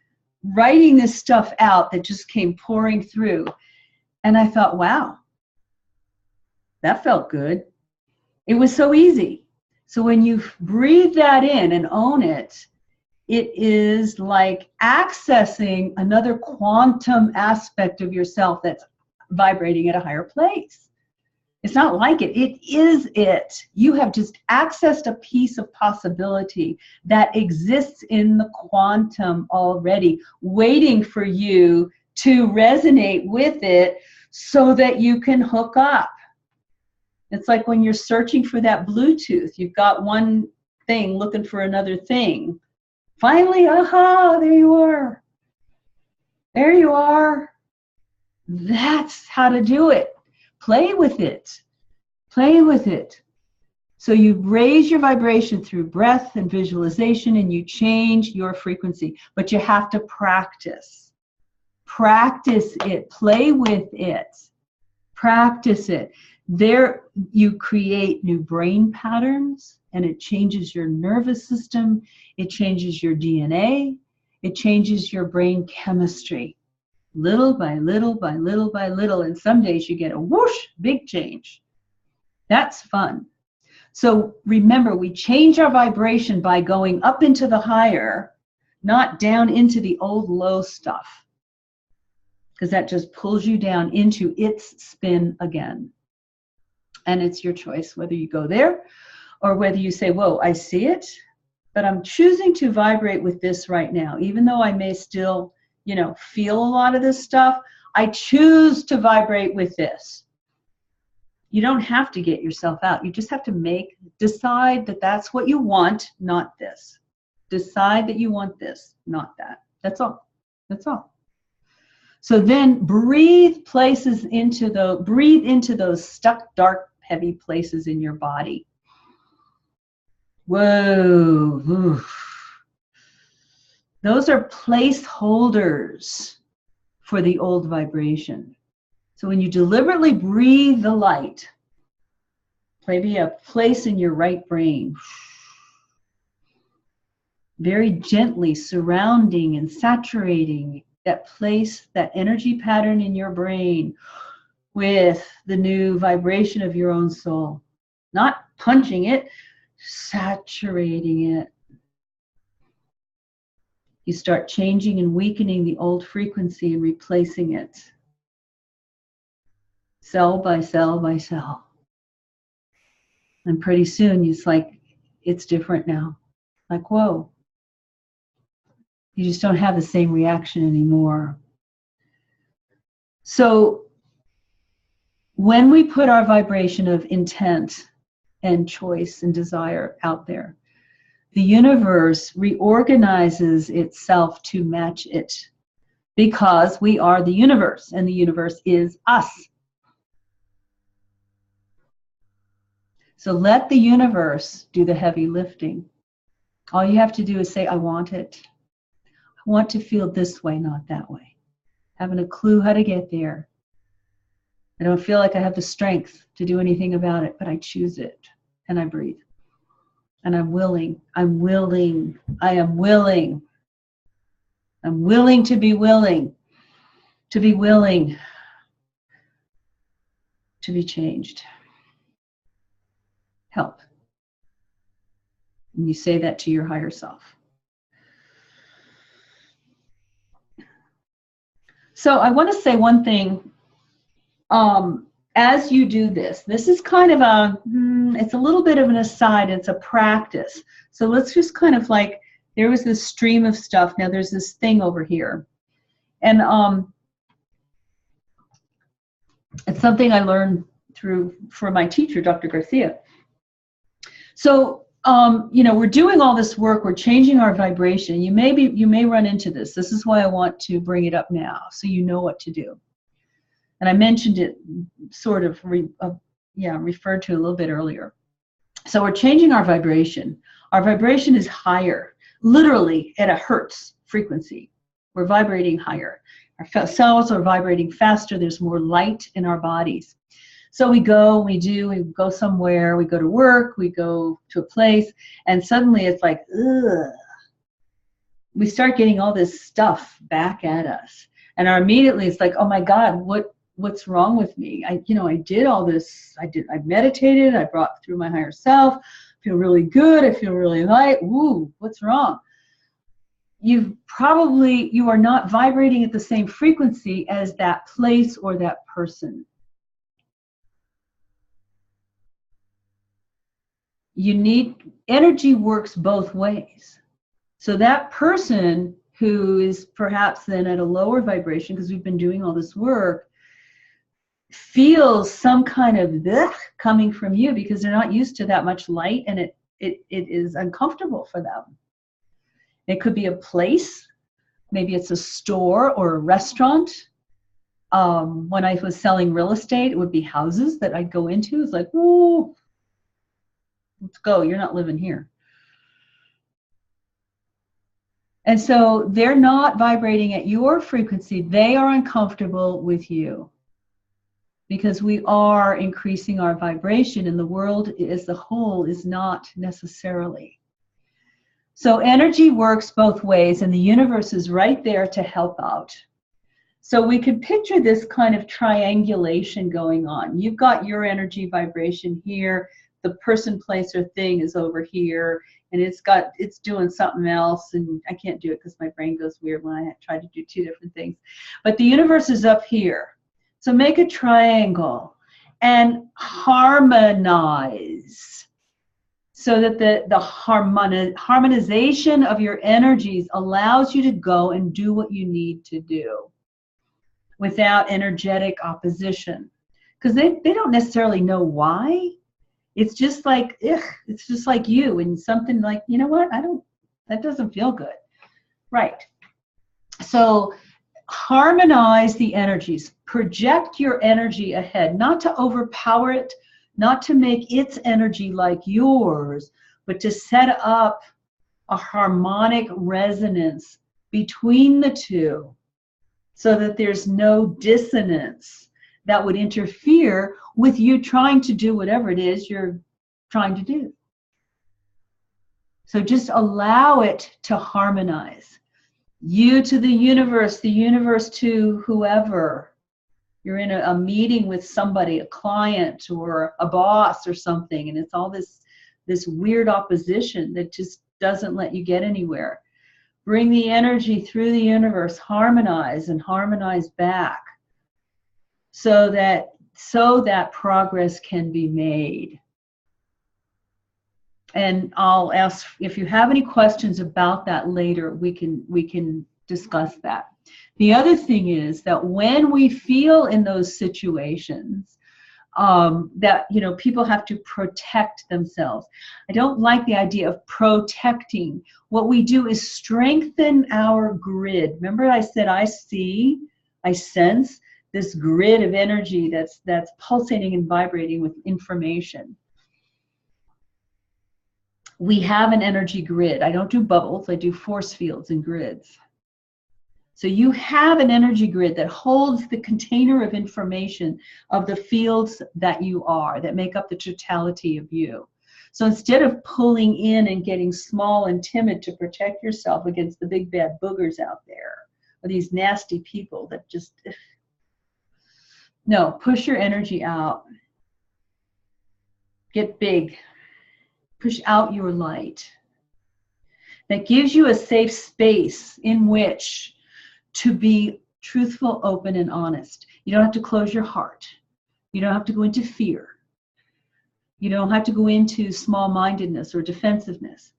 writing this stuff out that just came pouring through. And I thought, wow, that felt good. It was so easy. So when you breathe that in and own it, it is like accessing another quantum aspect of yourself that's vibrating at a higher place. It's not like it. It is it. You have just accessed a piece of possibility that exists in the quantum already, waiting for you to resonate with it so that you can hook up. It's like when you're searching for that Bluetooth. You've got one thing looking for another thing. Finally, aha, there you are. There you are. That's how to do it. Play with it. Play with it. So you raise your vibration through breath and visualization and you change your frequency. But you have to practice. Practice it. Play with it. Practice it. There you create new brain patterns and it changes your nervous system. It changes your DNA. It changes your brain chemistry. Little by little by little by little, and some days you get a whoosh, big change. That's fun. So remember, we change our vibration by going up into the higher, not down into the old low stuff, because that just pulls you down into its spin again. And it's your choice whether you go there or whether you say, whoa, I see it, but I'm choosing to vibrate with this right now, even though I may still feel a lot of this stuff. I choose to vibrate with this. You don't have to get yourself out. You just have to decide that that's what you want, not this. Decide that you want this, not that. That's all. That's all. So then breathe into those stuck, dark, heavy places in your body. Whoa. Oof. Those are placeholders for the old vibration. So when you deliberately breathe the light, maybe a place in your right brain, very gently surrounding and saturating that place, that energy pattern in your brain with the new vibration of your own soul. Not punching it, saturating it. You start changing and weakening the old frequency and replacing it. Cell by cell by cell. And pretty soon it's like, it's different now. Like, whoa. You just don't have the same reaction anymore. So when we put our vibration of intent and choice and desire out there, the universe reorganizes itself to match it because we are the universe and the universe is us. So let the universe do the heavy lifting. All you have to do is say, I want it. I want to feel this way, not that way. Having a clue how to get there. I don't feel like I have the strength to do anything about it, but I choose it and I breathe. And I'm willing. I'm willing. I am willing. I'm willing to be willing. To be willing to be changed. Help. And you say that to your higher self. So I want to say one thing. As you do this, this is kind of it's a little bit of an aside. It's a practice. So let's just kind of like, there was this stream of stuff. Now there's this thing over here. And it's something I learned from my teacher, Dr. Garcia. So, you know, we're doing all this work. We're changing our vibration. You may run into this. This is why I want to bring it up now, so you know what to do. And I mentioned it sort of, referred to a little bit earlier. So we're changing our vibration. Our vibration is higher, literally at a hertz frequency. We're vibrating higher. Our cells are vibrating faster. There's more light in our bodies. So we go somewhere, we go to work, we go to a place, and suddenly it's like, ugh. We start getting all this stuff back at us. And immediately it's like, oh my God, what's wrong with me? I did all this. I meditated. I brought through my higher self. I feel really good. I feel really light. Woo, what's wrong? You are not vibrating at the same frequency as that place or that person. Energy works both ways. So that person who is perhaps then at a lower vibration, because we've been doing all this work, feels some kind of ugh coming from you because they're not used to that much light, and it is uncomfortable for them. It could be a place, maybe it's a store or a restaurant. When I was selling real estate, it would be houses that I'd go into. It's like, oh, let's go, you're not living here. And so they're not vibrating at your frequency. They are uncomfortable with you, because we are increasing our vibration, and the world as a whole is not necessarily. So energy works both ways, and the universe is right there to help out. So we could picture this kind of triangulation going on. You've got your energy vibration here, the person, place, or thing is over here, and it's doing something else, and I can't do it because my brain goes weird when I try to do two different things. But the universe is up here. So make a triangle and harmonize, so that the harmonization of your energies allows you to go and do what you need to do without energetic opposition. Because they don't necessarily know why. It's just like, ugh, it's just like you, and something like, you know what, that doesn't feel good. Right. So harmonize the energies. Project your energy ahead, not to overpower it, not to make its energy like yours, but to set up a harmonic resonance between the two, so that there's no dissonance that would interfere with you trying to do whatever it is you're trying to do. So just allow it to harmonize. You to the universe to whoever. You're in a meeting with somebody, a client or a boss or something, and it's all this weird opposition that just doesn't let you get anywhere. Bring the energy through the universe, harmonize and harmonize back, so that progress can be made. And I'll ask if you have any questions about that later. We can discuss that. The other thing is that when we feel in those situations that people have to protect themselves, I don't like the idea of protecting. What we do is strengthen our grid. Remember I said I sense this grid of energy that's pulsating and vibrating with information. we have an energy grid. I don't do bubbles, I do force fields and grids. So you have an energy grid that holds the container of information of the fields that you are, that make up the totality of you. So instead of pulling in and getting small and timid to protect yourself against the big bad boogers out there, or these nasty people that just, no, push your energy out. Get big. Push out your light. That gives you a safe space in which to be truthful, open, and honest. You don't have to close your heart. You don't have to go into fear. You don't have to go into small-mindedness or defensiveness.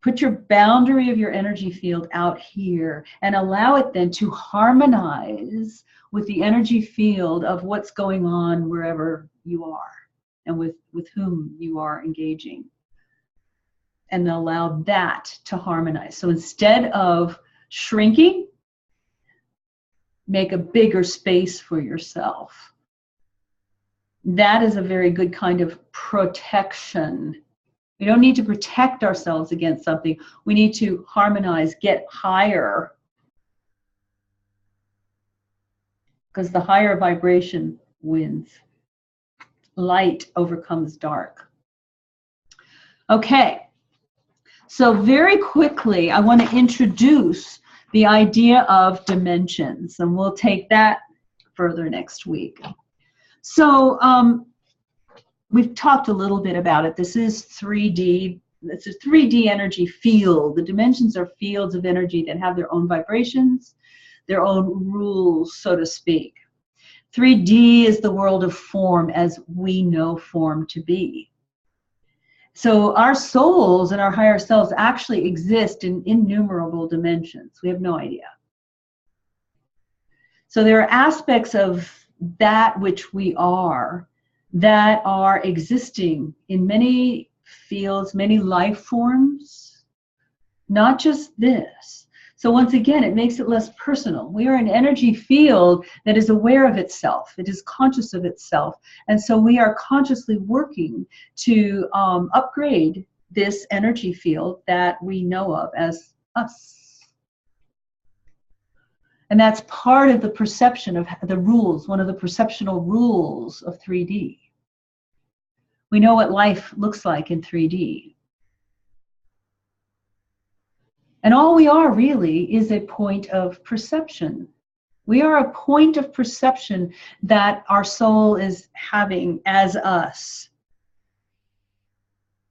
Put your boundary of your energy field out here and allow it then to harmonize with the energy field of what's going on wherever you are and with whom you are engaging. And allow that to harmonize. So instead of shrinking, make a bigger space for yourself. That is a very good kind of protection. We don't need to protect ourselves against something. We need to harmonize, get higher. Because the higher vibration wins. Light overcomes dark. Okay. So very quickly, I want to introduce the idea of dimensions, and we'll take that further next week. So we've talked a little bit about it. This is 3D. It's a 3D energy field. The dimensions are fields of energy that have their own vibrations, their own rules, so to speak. 3D is the world of form as we know form to be. So our souls and our higher selves actually exist in innumerable dimensions. We have no idea. So there are aspects of that which we are that are existing in many fields, many life forms, not just this. So once again, it makes it less personal. We are an energy field that is aware of itself. It is conscious of itself. And so we are consciously working to upgrade this energy field that we know of as us. And that's part of the perception of the rules, one of the perceptual rules of 3D. We know what life looks like in 3D. And all we are really is a point of perception. We are a point of perception that our soul is having as us.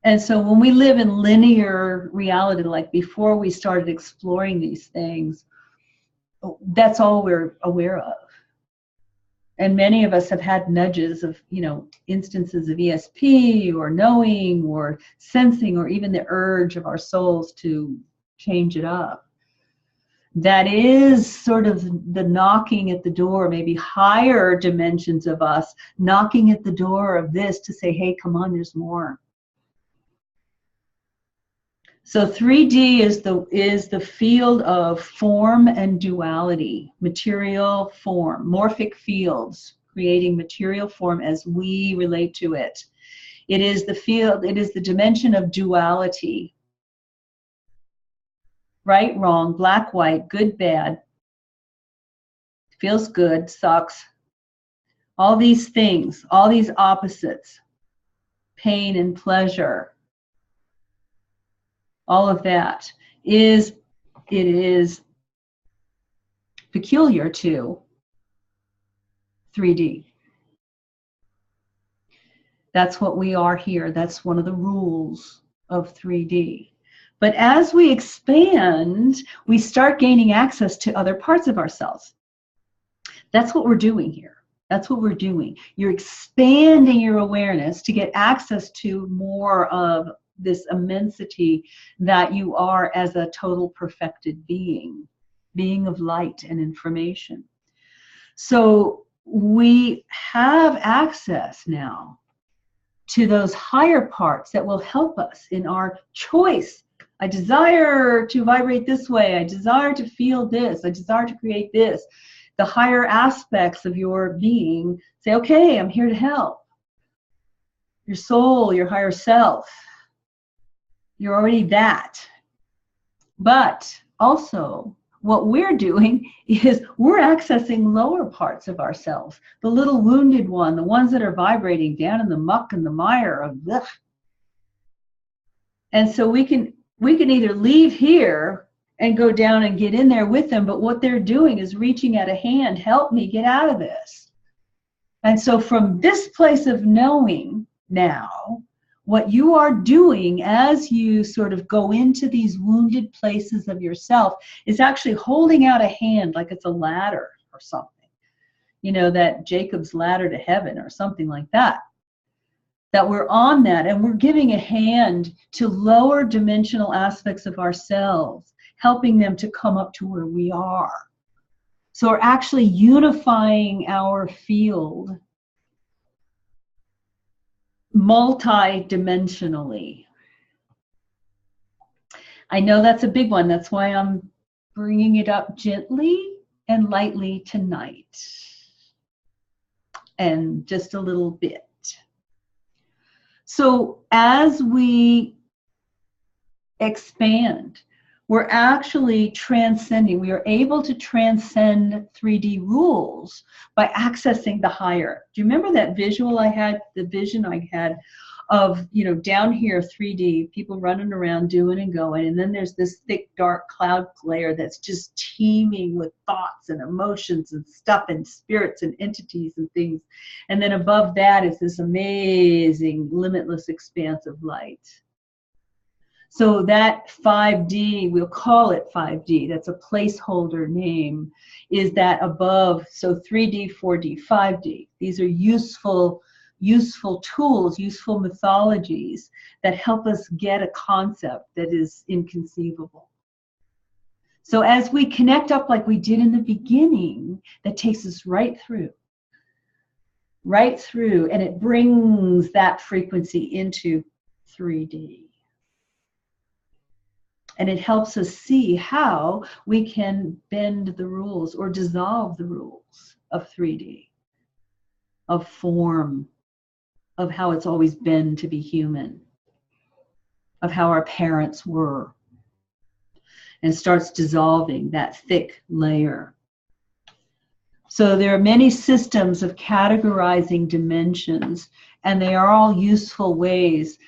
And so when we live in linear reality, like before we started exploring these things, that's all we're aware of. And many of us have had nudges of, instances of ESP or knowing or sensing or even the urge of our souls to change it up. That is sort of the knocking at the door, maybe higher dimensions of us knocking at the door of this to say, hey, come on, there's more. So 3D is the field of form and duality, material form, morphic fields, creating material form as we relate to it. It is the field, it is the dimension of duality. Right, wrong, black, white, good, bad, feels good, sucks. All these things, all these opposites, pain and pleasure, all of that is peculiar to 3D. That's what we are here. That's one of the rules of 3D. But as we expand, we start gaining access to other parts of ourselves. That's what we're doing here. That's what we're doing. You're expanding your awareness to get access to more of this immensity that you are as a total perfected being of light and information. So we have access now to those higher parts that will help us in our choice. I desire to vibrate this way. I desire to feel this. I desire to create this. The higher aspects of your being say, okay, I'm here to help. Your soul, your higher self, You're already that. But also, what we're doing is we're accessing lower parts of ourselves, the little wounded one, the ones that are vibrating down in the muck and the mire of the. And so we can either leave here and go down and get in there with them, but what they're doing is reaching out a hand, help me get out of this. And so from this place of knowing now, what you are doing as you sort of go into these wounded places of yourself is actually holding out a hand like it's a ladder or something. You know, that Jacob's ladder to heaven or something like that. That we're on that and we're giving a hand to lower dimensional aspects of ourselves, helping them to come up to where we are. So we're actually unifying our field multi-dimensionally. I know that's a big one. That's why I'm bringing it up gently and lightly tonight. And just a little bit. So as we expand, we're actually transcending. We are able to transcend 3D rules by accessing the higher. Do you remember that visual I had, the vision I had of, you know, down here 3D, people running around doing and going, and then there's this thick, dark cloud layer that's just teeming with thoughts and emotions and stuff and spirits and entities and things. And then above that is this amazing, limitless expanse of light. So that 5D, we'll call it 5D, that's a placeholder name, is that above, so 3D, 4D, 5D. These are useful tools, useful mythologies that help us get a concept that is inconceivable. So as we connect up like we did in the beginning, that takes us right through, and it brings that frequency into 3D. And it helps us see how we can bend the rules or dissolve the rules of 3D, of form, of how it's always been to be human, of how our parents were, and starts dissolving that thick layer. So there are many systems of categorizing dimensions, and they are all useful ways.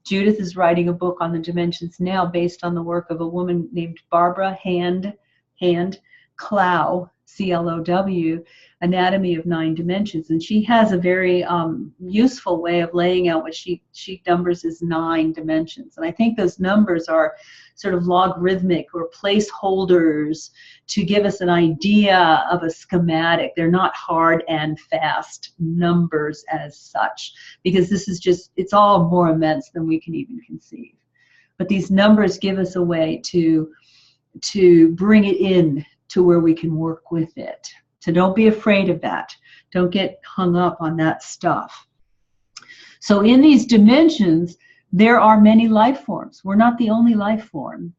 Judith is writing a book on the dimensions now based on the work of a woman named Barbara Hand Clow, C-L-O-W, Anatomy of 9 Dimensions. And she has a very useful way of laying out what she numbers as 9 dimensions. And I think those numbers are sort of logarithmic or placeholders to give us an idea of a schematic. They're not hard and fast numbers as such, because this is just, it's all more immense than we can even conceive. But these numbers give us a way to bring it in to where we can work with it. So don't be afraid of that. Don't get hung up on that stuff. So in these dimensions, there are many life forms. We're not the only life form.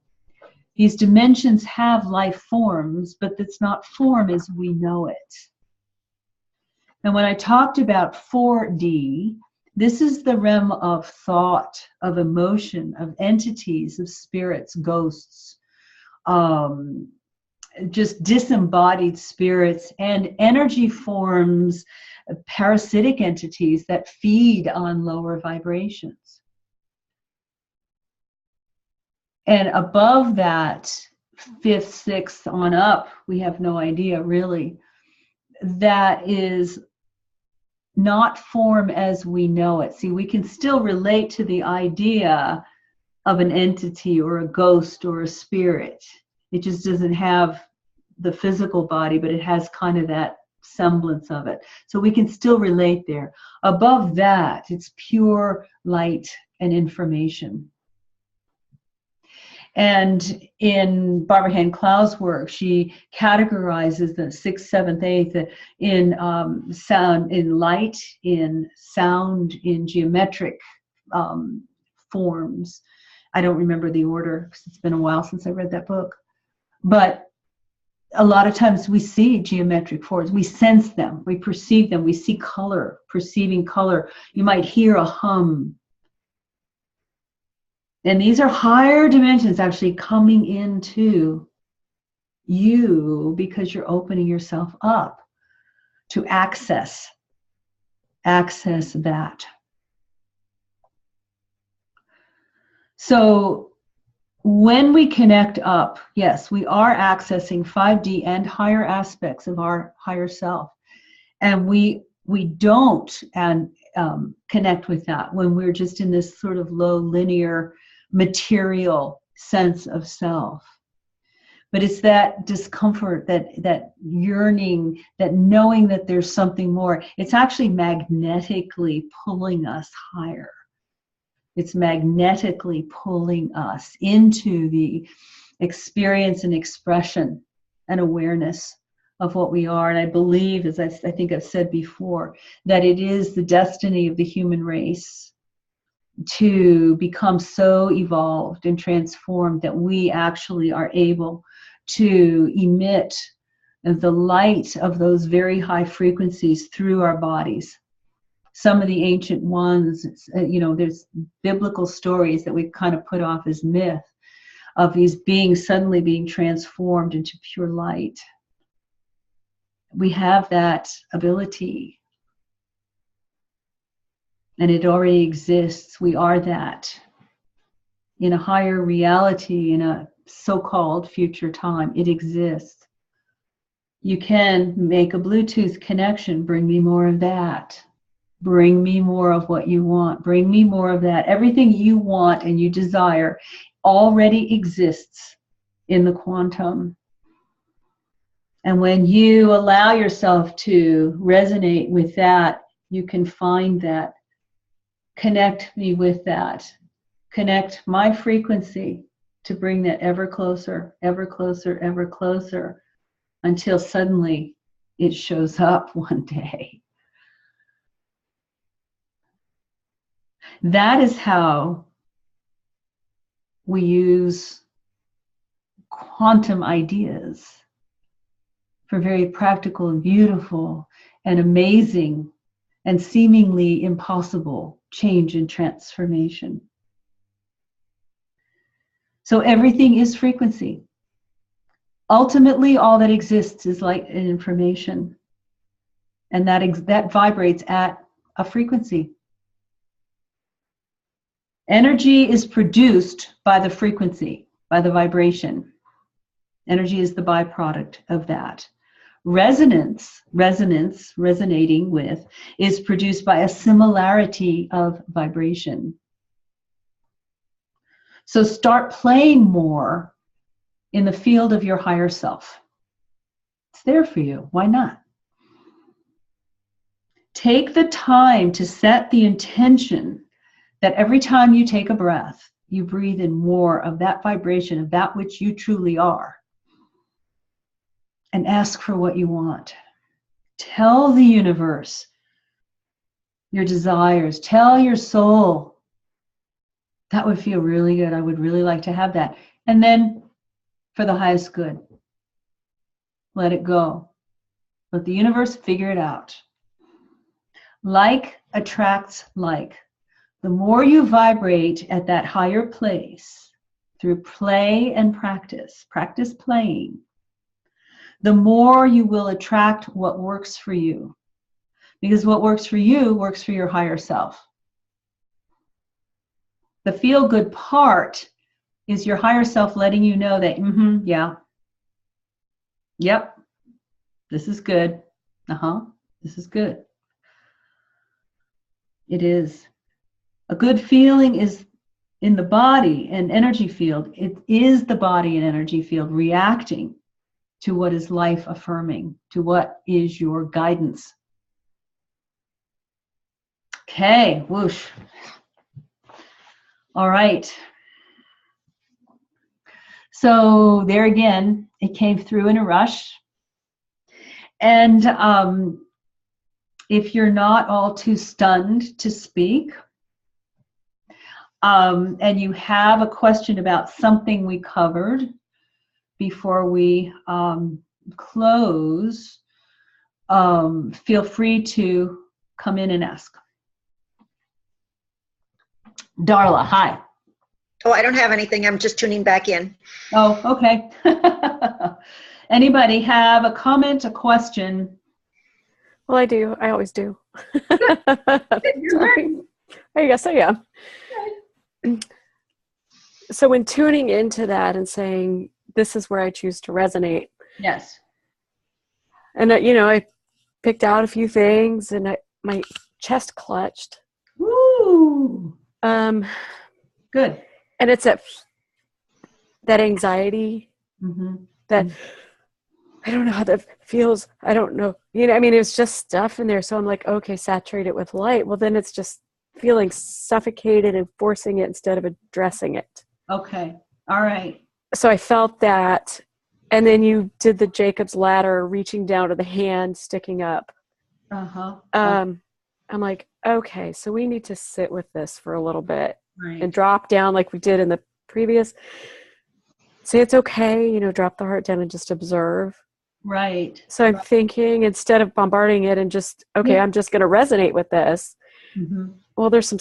These dimensions have life forms, but it's not form as we know it. And when I talked about 4D, this is the realm of thought, of emotion, of entities, of spirits, ghosts, just disembodied spirits and energy forms, parasitic entities that feed on lower vibrations. And above that, 5th, 6th on up, we have no idea really, that is not form as we know it. See, we can still relate to the idea of an entity or a ghost or a spirit. It just doesn't have the physical body, but it has kind of that semblance of it. So we can still relate there. Above that, it's pure light and information. And in Barbara Hand Clow's work, she categorizes the 6th, 7th, 8th in sound, in light, in sound, in geometric forms. I don't remember the order because it's been a while since I read that book. But a lot of times we see geometric forms, we sense them, we perceive them, we see color, perceiving color. You might hear a hum. And these are higher dimensions actually coming into you because you're opening yourself up to access that. So when we connect up, yes, we are accessing 5D and higher aspects of our higher self. And we don't connect with that when we're just in this sort of low linear material sense of self. But it's that discomfort, that yearning, that knowing that there's something more. It's actually magnetically pulling us higher. It's magnetically pulling us into the experience and expression and awareness of what we are. And I believe, as I think I've said before, that it is the destiny of the human race to become so evolved and transformed that we actually are able to emit the light of those very high frequencies through our bodies. Some of the ancient ones, there's biblical stories that we kind of put off as myth of these beings suddenly being transformed into pure light. We have that ability. And it already exists. We are that. In a higher reality, in a so-called future time, it exists. You can make a Bluetooth connection. Bring me more of that. Bring me more of what you want. Bring me more of that. Everything you want and you desire already exists in the quantum. And when you allow yourself to resonate with that, you can find that. Connect me with that. Connect my frequency to bring that ever closer, ever closer, ever closer, until suddenly it shows up one day. That is how we use quantum ideas for very practical and beautiful and amazing and seemingly impossible change and transformation. So everything is frequency. Ultimately, all that exists is light and information. And that vibrates at a frequency. Energy is produced by the frequency, by the vibration. Energy is the byproduct of that. Resonance, resonating with, is produced by a similarity of vibration. So start playing more in the field of your higher self. It's there for you. Why not? Take the time to set the intention that every time you take a breath, you breathe in more of that vibration, of that which you truly are. And ask for what you want. Tell the universe your desires. Tell your soul, that would feel really good. I would really like to have that. And then for the highest good, let it go. Let the universe figure it out. Like attracts like. The more you vibrate at that higher place through play and practice playing, the more you will attract what works for you. Because what works for you works for your higher self. The feel-good part is your higher self letting you know that, yeah, yep, this is good. This is good. It is. A good feeling is in the body and energy field. It is the body and energy field reacting to what is life affirming, to what is your guidance. Okay, whoosh. All right. So there again, it came through in a rush. And if you're not all too stunned to speak, and you have a question about something we covered before we close, feel free to come in and ask. Darla, hi. Oh, I don't have anything. I'm just tuning back in. Oh, okay. Anybody have a comment, a question? Well, I do. I always do. You're right. I guess I am. So when tuning into that and saying, this is where I choose to resonate. Yes. And, I picked out a few things and my chest clutched. Woo! Good. And it's that anxiety that I don't know how that feels. I don't know. It was just stuff in there. So I'm like, okay, saturate it with light. Well, then it's just feeling suffocated and forcing it instead of addressing it. Okay. All right. So I felt that. And then you did the Jacob's ladder, reaching down to the hand sticking up. I'm like, okay, so we need to sit with this for a little bit and drop down like we did in the previous. Say it's okay, drop the heart down and just observe. Right. So I'm thinking, instead of bombarding it and just, okay, I'm just going to resonate with this. Well, there's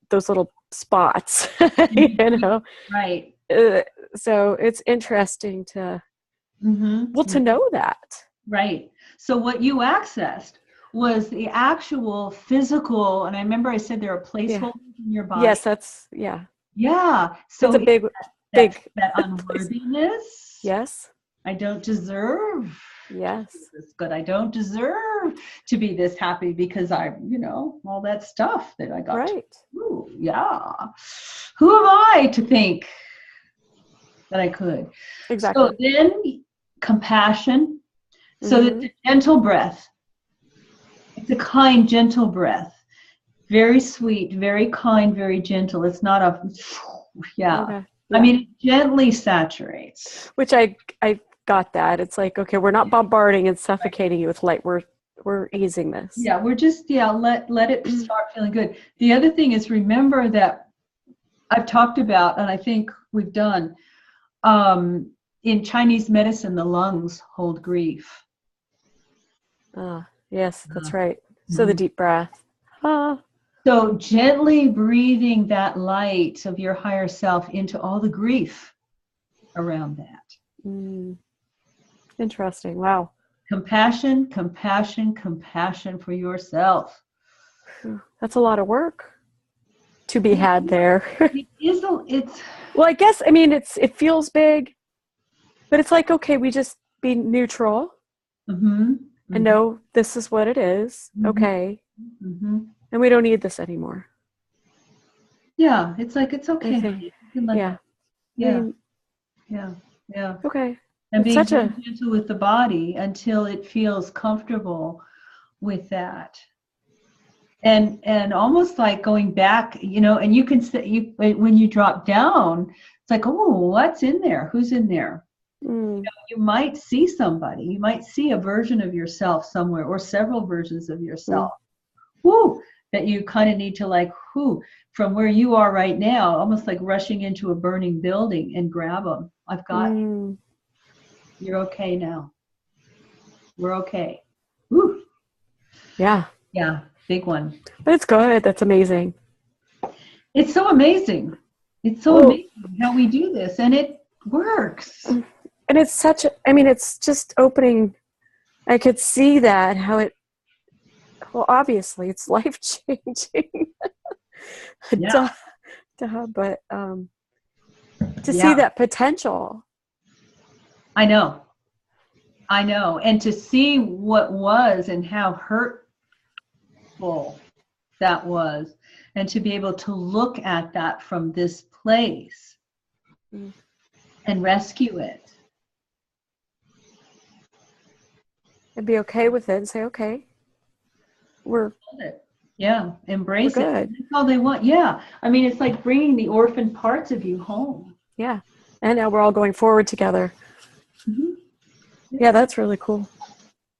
those little spots, Right. So it's interesting to, to know that. Right. So what you accessed was the actual physical, and I remember I said there are placeholders in your body. Yes, Yeah. So it's a big that unworthiness. Yes. I don't deserve. Yes. This good. I don't deserve to be this happy because all that stuff that I got. Right. Ooh, yeah. Who am I to think that I could? Exactly. So then compassion. So it's a gentle breath. It's a kind, gentle breath. Very sweet, very kind, very gentle. It's not a, Okay. Yeah. I mean, it gently saturates. Which I got that. It's like, okay, we're not bombarding and suffocating you with light. We're easing this. Yeah, we're just, let it start feeling good. The other thing is, remember that I've talked about, and I think we've done, in Chinese medicine, the lungs hold grief. Yes, that's right. So the deep breath. So gently breathing that light of your higher self into all the grief around that. Interesting. Wow. Compassion, compassion, compassion for yourself. That's a lot of work to be had there. Well, I guess, it feels big, but it's like, okay, we just be neutral and know this is what it is. Okay. And we don't need this anymore. Yeah. It's like, it's okay. Yeah. Okay. And being gentle with the body until it feels comfortable with that. And almost like going back, and you can say, when you drop down, it's like, oh, what's in there? Who's in there? You might see somebody. You might see a version of yourself somewhere, or several versions of yourself. That you kind of need to from where you are right now, almost like rushing into a burning building and grab them. I've got you. You're okay now. We're okay. Woo. Yeah. Big one. But it's good. That's amazing. It's so amazing. It's so amazing how we do this, and it works. And it's it's just opening. I could see that, how it, obviously it's life-changing. But to see that potential. I know. And to see what was and how hurtful that was, and to be able to look at that from this place and rescue it. And be okay with it and say, okay, embrace it. That's all they want. It's like bringing the orphan parts of you home. And now we're all going forward together. Yeah, that's really cool.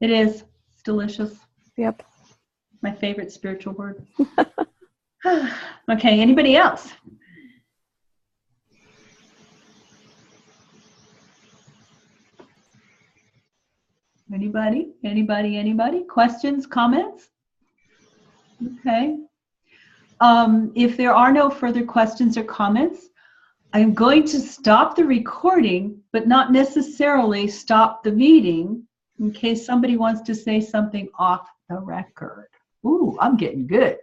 It is. It's delicious. Yep. My favorite spiritual word. Okay, anybody else? Anybody? Questions, comments? Okay. If there are no further questions or comments, I'm going to stop the recording, but not necessarily stop the meeting in case somebody wants to say something off the record. Ooh, I'm getting good.